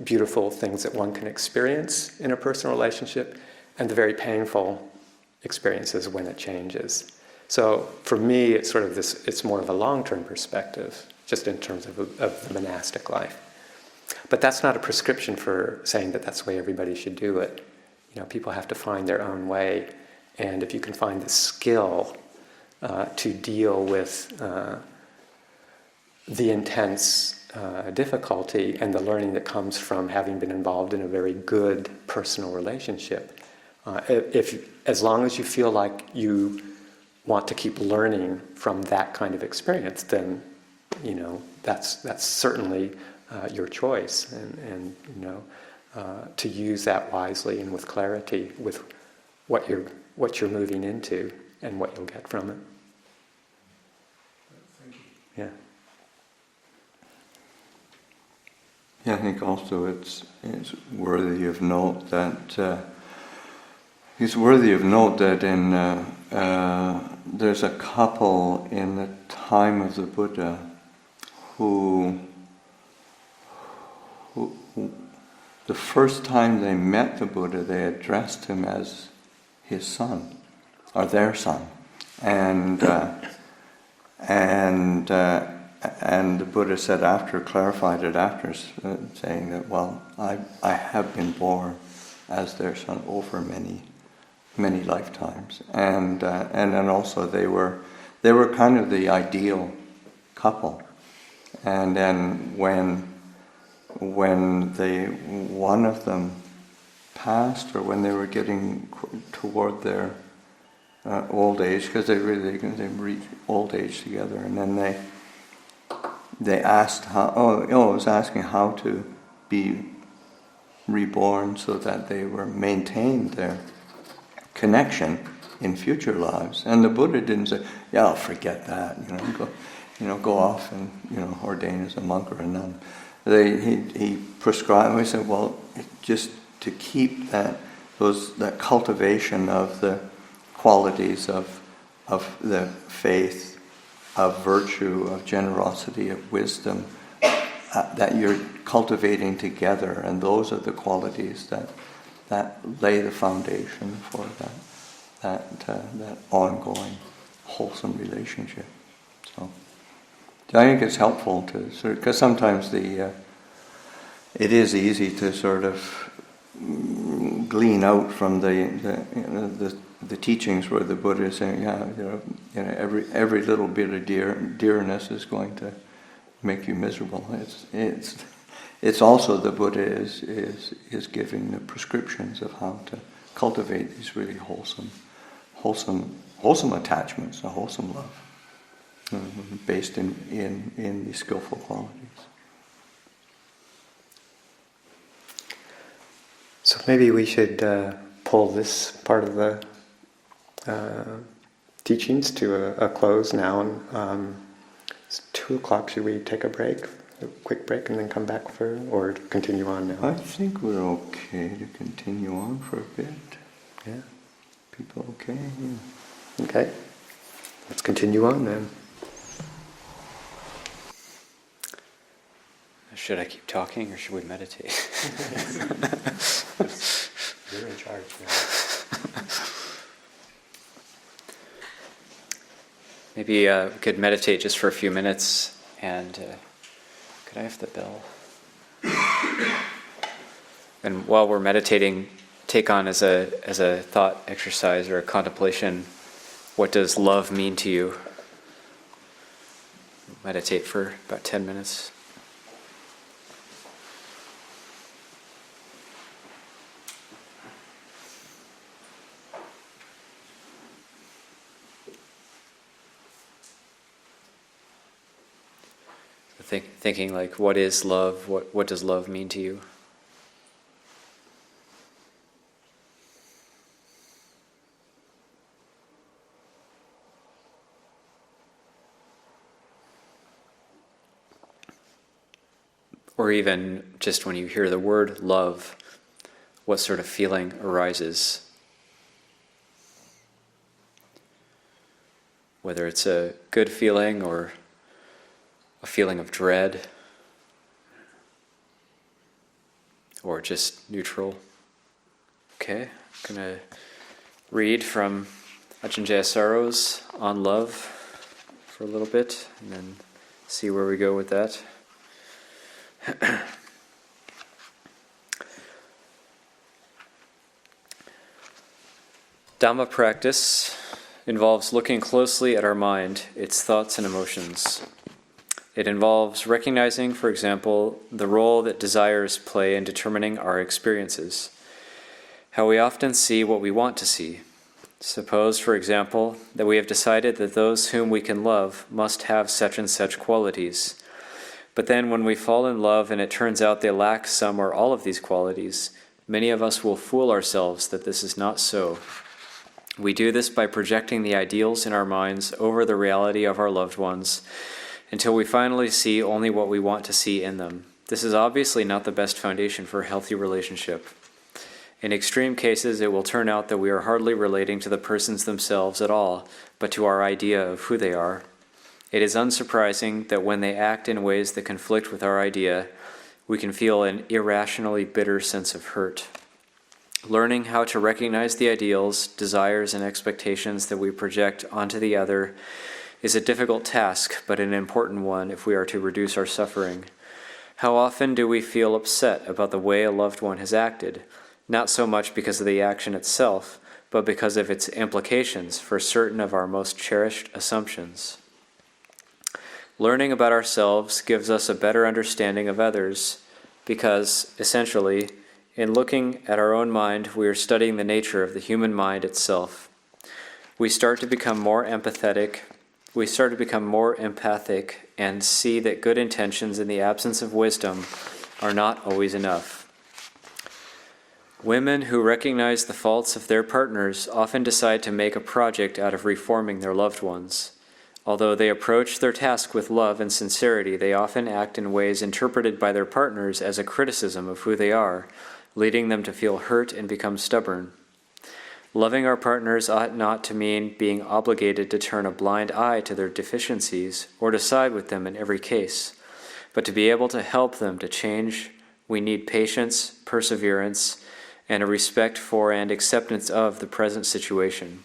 beautiful things that one can experience in a personal relationship and the very painful experiences when it changes. So for me, it's sort of this, it's more of a long-term perspective, just in terms of the monastic life. But that's not a prescription for saying that that's the way everybody should do it. You know, people have to find their own way, and if you can find the skill to deal with the intense difficulty and the learning that comes from having been involved in a very good personal relationship, as long as you feel like you want to keep learning from that kind of experience, then you know that's certainly your choice, and you know to use that wisely and with clarity with what you're moving into and what you'll get from it. Thank you. Yeah. Yeah, I think also it's worthy of note that in there's a couple in the time of the Buddha who the first time they met the Buddha, they addressed him as his son, or their son, and the Buddha said clarified it after, saying that, well, I have been born as their son over many lifetimes, and then also they were kind of the ideal couple, and then when one of them passed, or when they were getting toward their old age, because they reached old age together, and then they asked I was asking how to be reborn so that they were maintained their connection in future lives. And the Buddha didn't say, "Yeah, I'll forget that. Go off and ordain as a monk or a nun." He prescribed. We said, well, just to keep that cultivation of the qualities of the faith, of virtue, of generosity, of wisdom, that you're cultivating together, and those are the qualities that lay the foundation for that ongoing wholesome relationship. So I think it's helpful to because sometimes it is easy to sort of glean out from the teachings where the Buddha is saying, every little bit of dearness is going to make you miserable. It's also the Buddha is giving the prescriptions of how to cultivate these really wholesome attachments, a wholesome love, based in these skillful qualities. So maybe we should pull this part of the teachings to a close now. And it's 2:00. Should we take a break, a quick break, and then come back or continue on now? I think we're okay to continue on for a bit. Yeah. People okay? Yeah. Okay. Let's continue on then. Should I keep talking or should we meditate? You're in charge now. Maybe we could meditate just for a few minutes, and could I have the bell? And while we're meditating, take on as a thought exercise or a contemplation, what does love mean to you? Meditate for about 10 minutes. Thinking like, what is love? What does love mean to you? Or even just when you hear the word love, what sort of feeling arises? Whether it's a good feeling or a feeling of dread, or just neutral. Okay, I'm going to read from Ajahn Jayasaro's On Love for a little bit, and then see where we go with that. Dhamma practice involves looking closely at our mind, its thoughts and emotions. It involves recognizing, for example, the role that desires play in determining our experiences, how we often see what we want to see. Suppose, for example, that we have decided that those whom we can love must have such and such qualities. But then when we fall in love and it turns out they lack some or all of these qualities, many of us will fool ourselves that this is not so. We do this by projecting the ideals in our minds over the reality of our loved ones, until we finally see only what we want to see in them. This is obviously not the best foundation for a healthy relationship. In extreme cases, it will turn out that we are hardly relating to the persons themselves at all, but to our idea of who they are. It is unsurprising that when they act in ways that conflict with our idea, we can feel an irrationally bitter sense of hurt. Learning how to recognize the ideals, desires, and expectations that we project onto the other is a difficult task, but an important one if we are to reduce our suffering. How often do we feel upset about the way a loved one has acted, not so much because of the action itself, but because of its implications for certain of our most cherished assumptions? Learning about ourselves gives us a better understanding of others, because, essentially, in looking at our own mind, we are studying the nature of the human mind itself. We start to become more empathic and see that good intentions in the absence of wisdom are not always enough. Women who recognize the faults of their partners often decide to make a project out of reforming their loved ones. Although they approach their task with love and sincerity, they often act in ways interpreted by their partners as a criticism of who they are, leading them to feel hurt and become stubborn. Loving our partners ought not to mean being obligated to turn a blind eye to their deficiencies or to side with them in every case. But to be able to help them to change, we need patience, perseverance, and a respect for and acceptance of the present situation.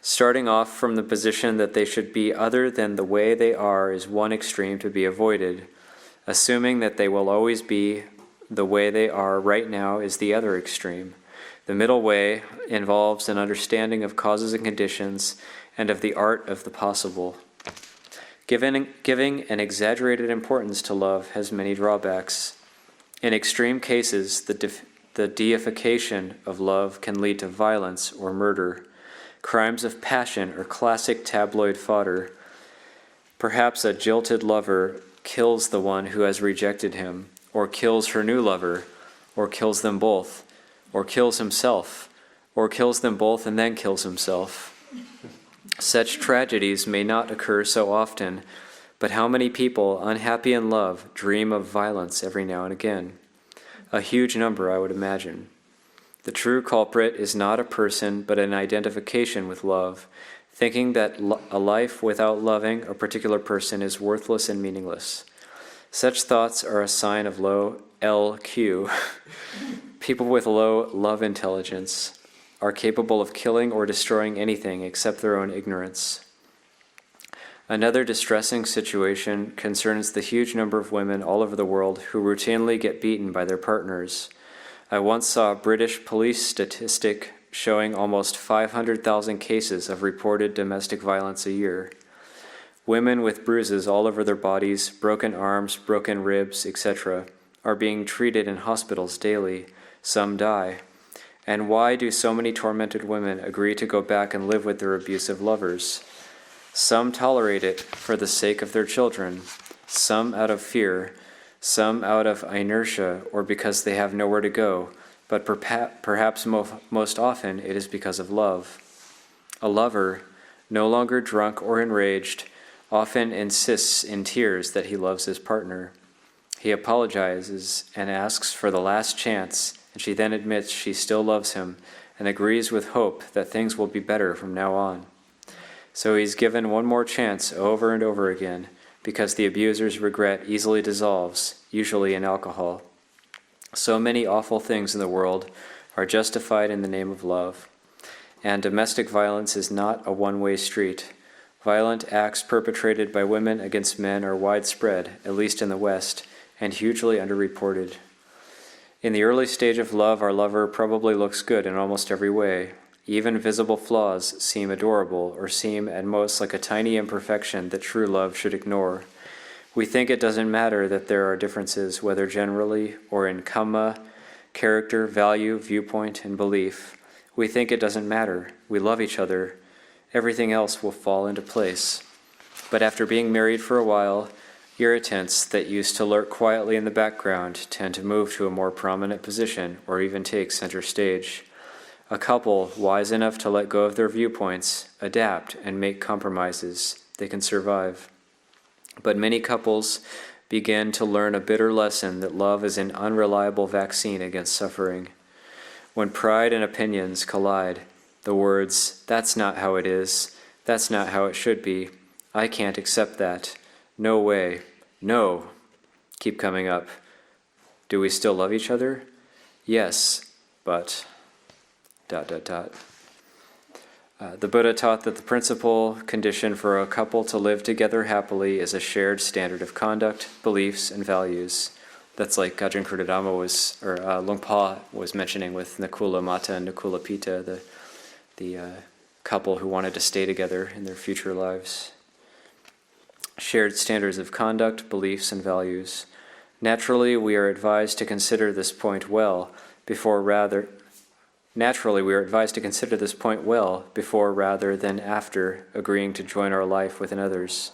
Starting off from the position that they should be other than the way they are is one extreme to be avoided. Assuming that they will always be the way they are right now is the other extreme. The middle way involves an understanding of causes and conditions and of the art of the possible. Giving an exaggerated importance to love has many drawbacks. In extreme cases, the deification of love can lead to violence or murder. Crimes of passion are classic tabloid fodder. Perhaps a jilted lover kills the one who has rejected him, or kills her new lover, or kills them both, or kills himself, or kills them both and then kills himself. Such tragedies may not occur so often, but how many people, unhappy in love, dream of violence every now and again? A huge number, I would imagine. The true culprit is not a person, but an identification with love, thinking that a life without loving a particular person is worthless and meaningless. Such thoughts are a sign of low LQ. People with low love intelligence are capable of killing or destroying anything except their own ignorance. Another distressing situation concerns the huge number of women all over the world who routinely get beaten by their partners. I once saw a British police statistic showing almost 500,000 cases of reported domestic violence a year. Women with bruises all over their bodies, broken arms, broken ribs, etc., are being treated in hospitals daily. Some die. And why do so many tormented women agree to go back and live with their abusive lovers? Some tolerate it for the sake of their children, some out of fear, some out of inertia or because they have nowhere to go, but perhaps most often it is because of love. A lover, no longer drunk or enraged, often insists in tears that he loves his partner. He apologizes and asks for the last chance, and she then admits she still loves him and agrees with hope that things will be better from now on. So he's given one more chance over and over again, because the abuser's regret easily dissolves, usually in alcohol. So many awful things in the world are justified in the name of love. And domestic violence is not a one-way street. Violent acts perpetrated by women against men are widespread, at least in the West, and hugely underreported. In the early stage of love, our lover probably looks good in almost every way. Even visible flaws seem adorable, or seem at most like a tiny imperfection that true love should ignore. We think it doesn't matter that there are differences, whether generally or in kamma, character, value, viewpoint, and belief. We think it doesn't matter. We love each other. Everything else will fall into place. But after being married for a while, irritants that used to lurk quietly in the background tend to move to a more prominent position or even take center stage. A couple wise enough to let go of their viewpoints, adapt, and make compromises, they can survive. But many couples begin to learn a bitter lesson that love is an unreliable vaccine against suffering. When pride and opinions collide, the words, "That's not how it is," "That's not how it should be," "I can't accept that," "No way," "No," keep coming up. Do we still love each other? Yes, but... ... The Buddha taught that the principal condition for a couple to live together happily is a shared standard of conduct, beliefs, and values. That's like Ajahn Karunadhammo Lungpa was mentioning with Nakula Mata and Nakula Pita, the couple who wanted to stay together in their future lives. Shared standards of conduct, beliefs, and values. Naturally, we are advised to consider this point well before rather than after agreeing to join our life with another's.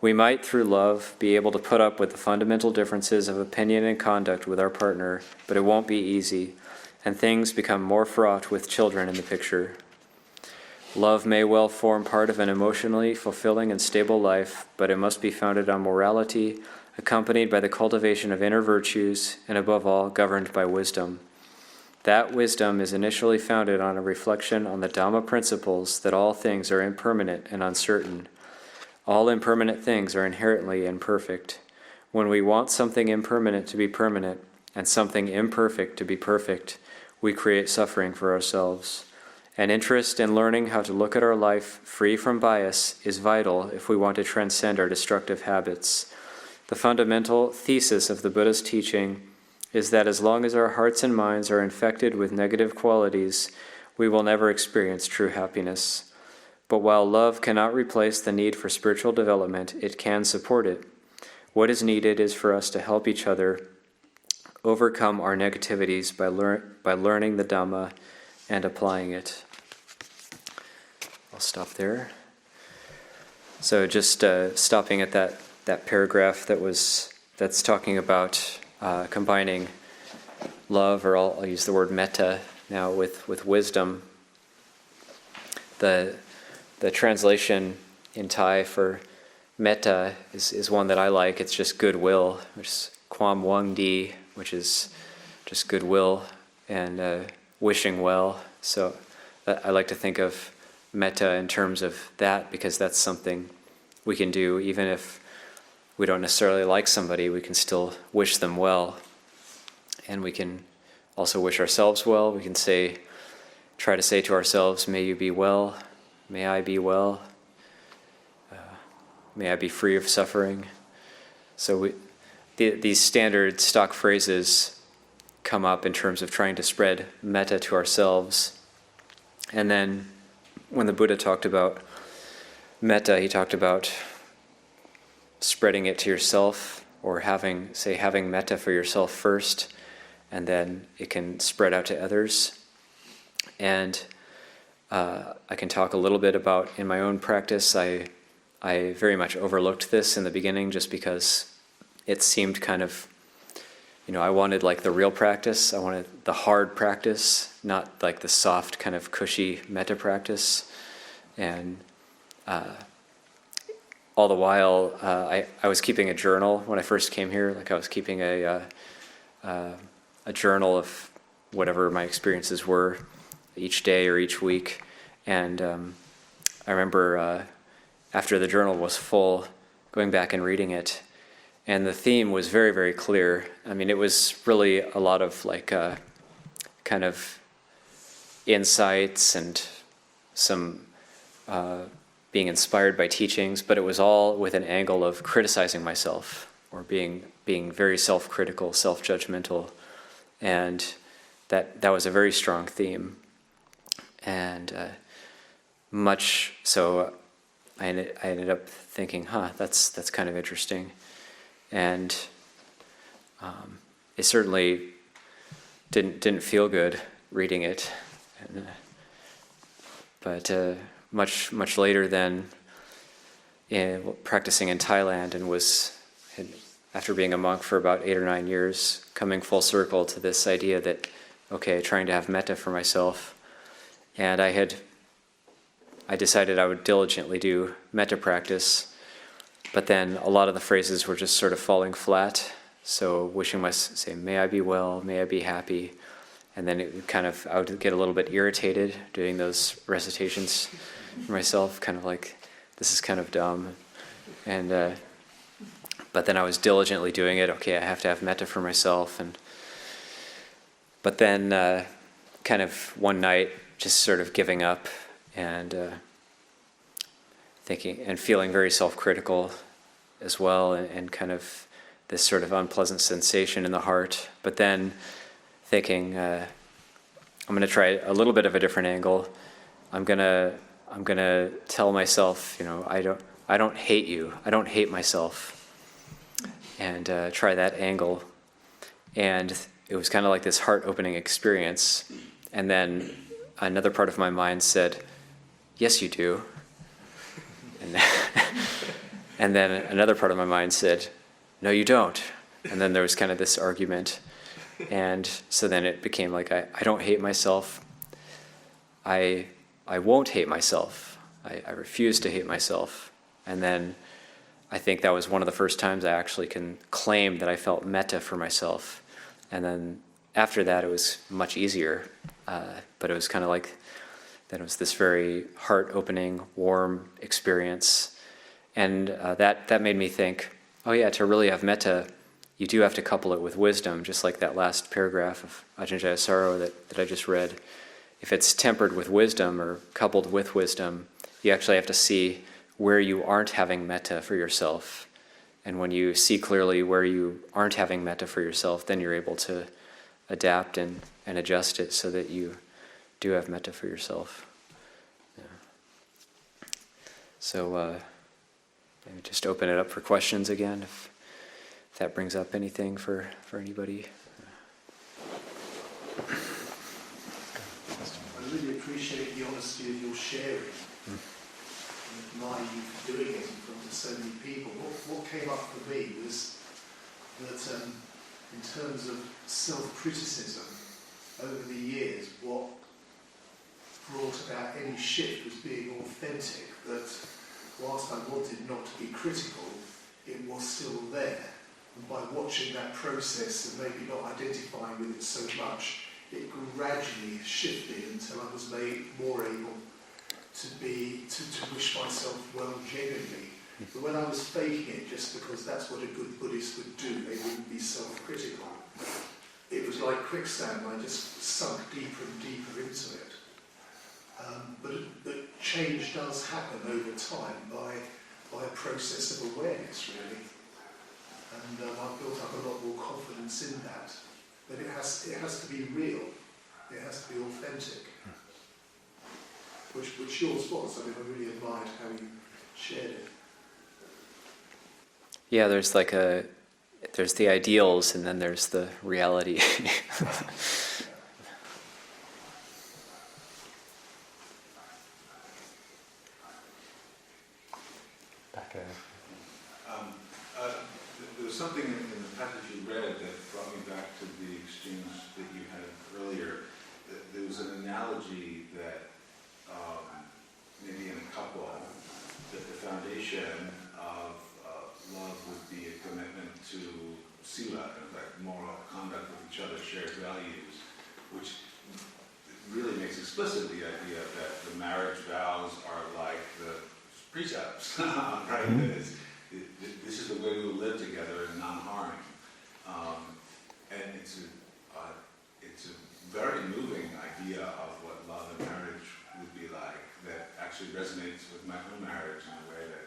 We might, through love, be able to put up with the fundamental differences of opinion and conduct with our partner, but it won't be easy, and things become more fraught with children in the picture. Love may well form part of an emotionally fulfilling and stable life, but it must be founded on morality, accompanied by the cultivation of inner virtues, and above all, governed by wisdom. That wisdom is initially founded on a reflection on the Dhamma principles that all things are impermanent and uncertain. All impermanent things are inherently imperfect. When we want something impermanent to be permanent and something imperfect to be perfect, we create suffering for ourselves. An interest in learning how to look at our life free from bias is vital if we want to transcend our destructive habits. The fundamental thesis of the Buddha's teaching is that as long as our hearts and minds are infected with negative qualities, we will never experience true happiness. But while love cannot replace the need for spiritual development, it can support it. What is needed is for us to help each other overcome our negativities by learning the Dhamma and applying it. I'll stop there. So just stopping at that paragraph that's talking about combining love, or I'll use the word metta now, with wisdom. The translation in Thai for metta is one that I like. It's just goodwill, which is kwam wang di, which is just goodwill and wishing well. So I like to think of metta in terms of that, because that's something we can do even if we don't necessarily like somebody. We can still wish them well, and we can also wish ourselves well. We can try to say to ourselves, "May you be well, may I be well, may I be free of suffering." So these standard stock phrases come up in terms of trying to spread metta to ourselves. And then when the Buddha talked about metta, he talked about spreading it to yourself, or having metta for yourself first, and then it can spread out to others. And I can talk a little bit about, in my own practice, I very much overlooked this in the beginning just because it seemed kind of, I wanted like the real practice. I wanted the hard practice, not like the soft kind of cushy metta practice. And all the while, I was keeping a journal when I first came here. Like I was keeping a journal of whatever my experiences were each day or each week. And I remember after the journal was full, going back and reading it, and the theme was very, very clear. I mean, it was really a lot of like kind of insights and some being inspired by teachings, but it was all with an angle of criticizing myself or being very self-critical, self-judgmental, and that was a very strong theme. And much so, I ended up thinking, that's kind of interesting, and it certainly didn't feel good reading it, and, but much later then, practicing in Thailand, and after being a monk for about 8 or 9 years, coming full circle to this idea that, okay, trying to have metta for myself, and I decided I would diligently do metta practice, but then a lot of the phrases were just sort of falling flat. So wishing myself, say, may I be well, may I be happy, and then I would get a little bit irritated doing those recitations for myself, kind of like, this is kind of dumb. And but then I was diligently doing it. Okay, I have to have metta for myself, but then kind of one night, just sort of giving up and thinking and feeling very self-critical as well, and kind of this sort of unpleasant sensation in the heart. But then thinking, I'm going to try a little bit of a different angle. I'm gonna tell myself, I don't hate you. I don't hate myself, and try that angle. And it was kind of like this heart-opening experience. And then another part of my mind said, yes, you do. And then another part of my mind said, no, you don't. And then there was kind of this argument. And so then it became like, I don't hate myself. I won't hate myself. I refuse to hate myself. And then I think that was one of the first times I actually can claim that I felt metta for myself. And then after that, it was much easier. But it was kind of like, then it was this very heart-opening, warm experience. And that made me think, oh yeah, to really have metta, you do have to couple it with wisdom, just like that last paragraph of Ajahn Jayasaro that I just read. If it's tempered with wisdom or coupled with wisdom, you actually have to see where you aren't having metta for yourself. And when you see clearly where you aren't having metta for yourself, then you're able to adapt and adjust it so that you do have metta for yourself. Yeah. So maybe just open it up for questions again, if that brings up anything for anybody. I really appreciate the honesty of your sharing, and admire you for doing it in front of so many people. What came up for me was that in terms of self-criticism, over the years, what brought about any shift was being authentic, that whilst I wanted not to be critical, it was still there. And by watching that process and maybe not identifying with it so much, it gradually shifted until I was made more able to wish myself well genuinely. But when I was faking it just because that's what a good Buddhist would do, they wouldn't be self-critical, it was like quicksand. I just sunk deeper and deeper into it. But change does happen over time by a process of awareness, really. And I've built up a lot more confidence in that. But it has to be real. It has to be authentic. Which yours was. I mean, I really admired how you shared it. Yeah, there's the ideals, and then there's the reality. There was something in the passage you read that brought me back to the exchange that you had earlier. There was an analogy that maybe in a couple, that the foundation of love would be a commitment to sila, in fact, moral conduct with each other, shared values, which really makes explicit the idea that the marriage vows are like the precepts, right? Mm-hmm. That is, this is the way we will live together in non-harming. And it's a very moving idea of what love and marriage would be like, that actually resonates with my own marriage in a way that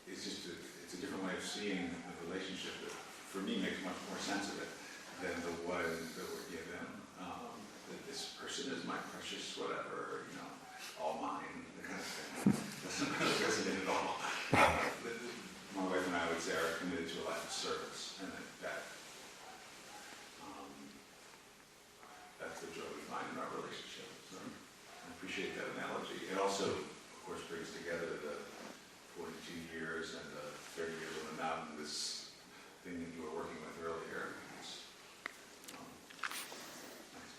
it's a different way of seeing the relationship that, for me, makes much more sense of it than the one that we're given. That this person is my precious whatever, all mine, the kind of thing. Doesn't really resonate at all. My wife and I would say are committed to a life of service, and that's the joy we find in our relationship. So I appreciate that analogy. It also, of course, brings together the 42 years and the 30 years on the mountain, this thing that you were working with earlier. It's, nice.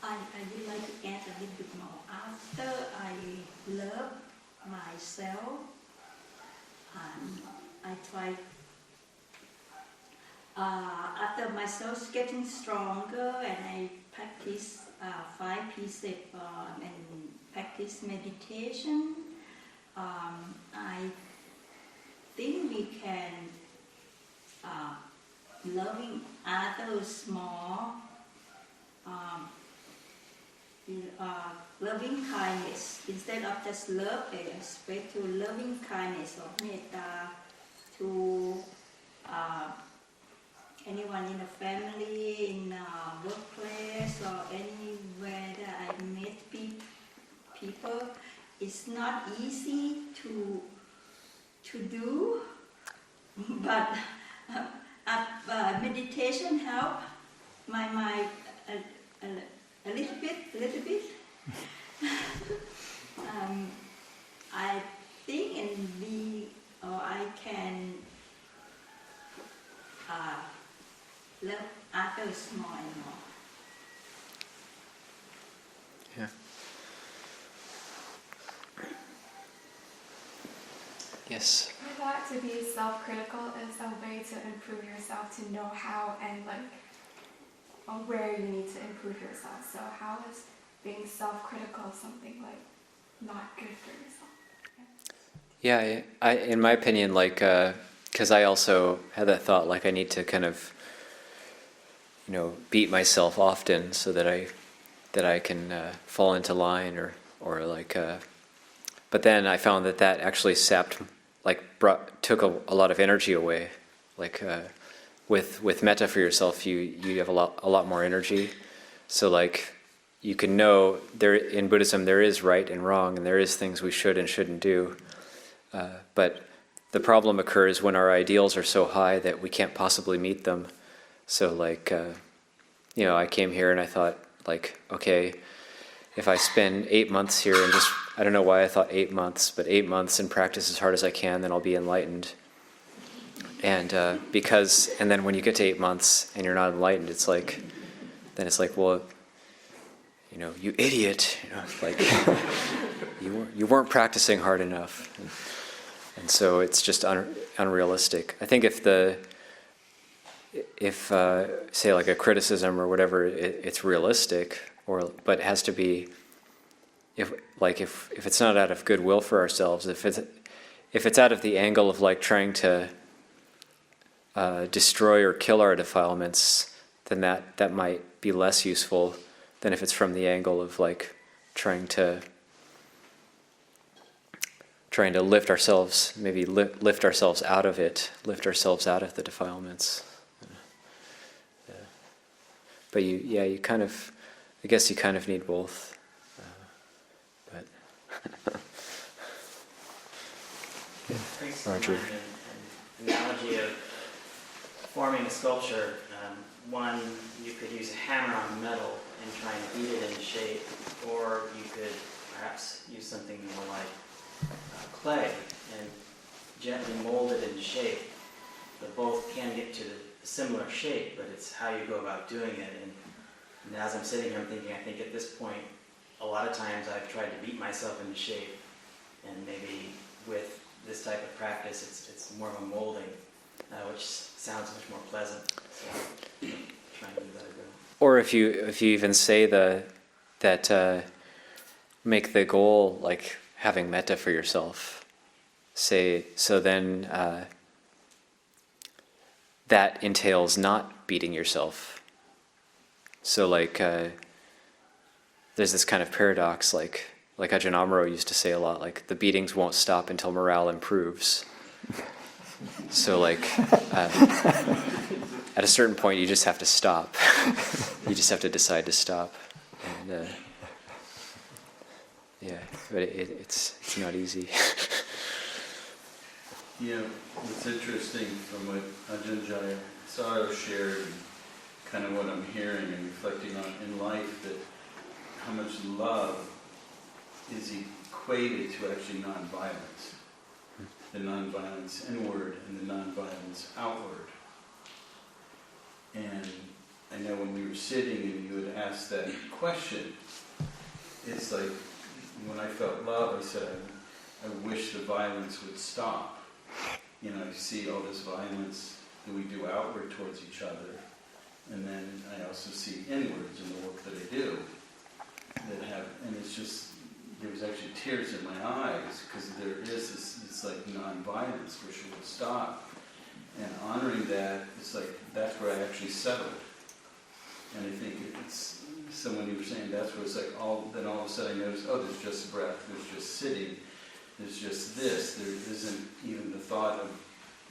I would like to add a little bit more. After I love myself, I try, after my soul's getting stronger and I practice 5 precepts and practice meditation, I think we can loving others more, loving kindness, instead of just love, I spread to loving kindness or metta to anyone in the family, in a workplace, or anywhere that I meet people. It's not easy to do, but meditation helps my mind a little bit. I think I can love others more and more. Yeah. Yes. I thought to be self-critical is a way to improve yourself, to know how and where you need to improve yourself. So how is being self-critical something not good for yourself? Yeah, I in my opinion, because I also had that thought, I need to kind of, beat myself often so that I can fall into line or but then I found that actually took a lot of energy away. With metta for yourself, you have a lot more energy. So you can know there in Buddhism there is right and wrong, and there is things we should and shouldn't do. But the problem occurs when our ideals are so high that we can't possibly meet them. So I came here and I thought okay, if I spend 8 months here and I don't know why I thought 8 months, but 8 months and practice as hard as I can, then I'll be enlightened. And and then when you get to 8 months and you're not enlightened, then it's well, you idiot, you weren't practicing hard enough, and so it's just unrealistic. I think if say a criticism or whatever, it's realistic, but it has to be if it's not out of goodwill for ourselves, if it's out of the angle of trying to destroy or kill our defilements, then that might be less useful than if it's from the angle of trying to lift ourselves, maybe lift ourselves out of it, lift ourselves out of the defilements. But you kind of, I guess you kind of need both. But Roger. An analogy of forming a sculpture. One, you could use a hammer on metal and try and beat it into shape, or you could perhaps use something more like clay and gently mold it into shape. But both can get to a similar shape, but it's how you go about doing it. And as I'm sitting here, I'm thinking, I think at this point, a lot of times I've tried to beat myself into shape, and maybe with this type of practice, it's more of a molding, which sounds much more pleasant. So trying to do that again. Or if you even say that make the goal like having metta for yourself. Say so then that entails not beating yourself. So like there's this kind of paradox, like Ajahn Amaro used to say a lot, like the beatings won't stop until morale improves. So like at a certain point you just have to stop. You just have to decide to stop. And yeah, but it's not easy. Yeah, it's interesting from what Ajahn Jayasaro shared, and kind of what I'm hearing and reflecting on in life, that how much love is equated to actually nonviolence. The nonviolence inward and the nonviolence outward. And I know when we were sitting and you had asked that question, it's like when I felt love, I said, I wish the violence would stop. You know, you see all this violence that we do outward towards each other, and then I also see inwards in the work that I do. And it's just, there was actually tears in my eyes, because there is this like non-violence, wish it would stop. And honoring that, it's like, that's where I actually settled. And I think it's, someone you were saying, that's where it's like, then all of a sudden I noticed, oh, there's just breath, there's just sitting, there's just this, there isn't even the thought of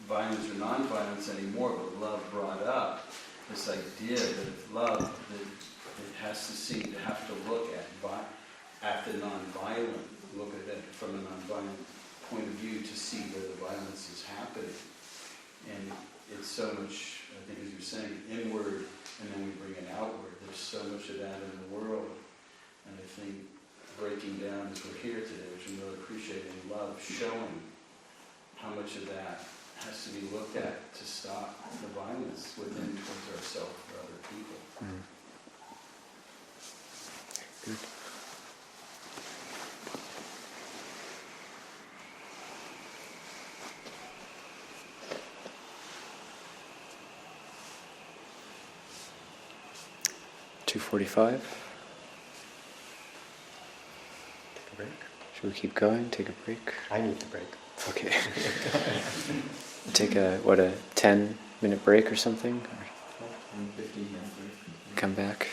violence or non-violence anymore, but love brought up this idea that if love, that it has to seem to have to look at the non-violent, look at it from a non-violent point of view to see where the violence is happening. And it's so much, I think as you're saying, inward, and then we bring it outward. There's so much of that in the world. And I think breaking down as we're here today, which I'm really appreciating, love, showing how much of that has to be looked at to stop the violence within towards ourselves or other people. Mm. Good. .2:45. Take a break. Should we keep going? Take a break? I need the break. Okay. Take a 10-minute break or something? 15-minute break. Come back.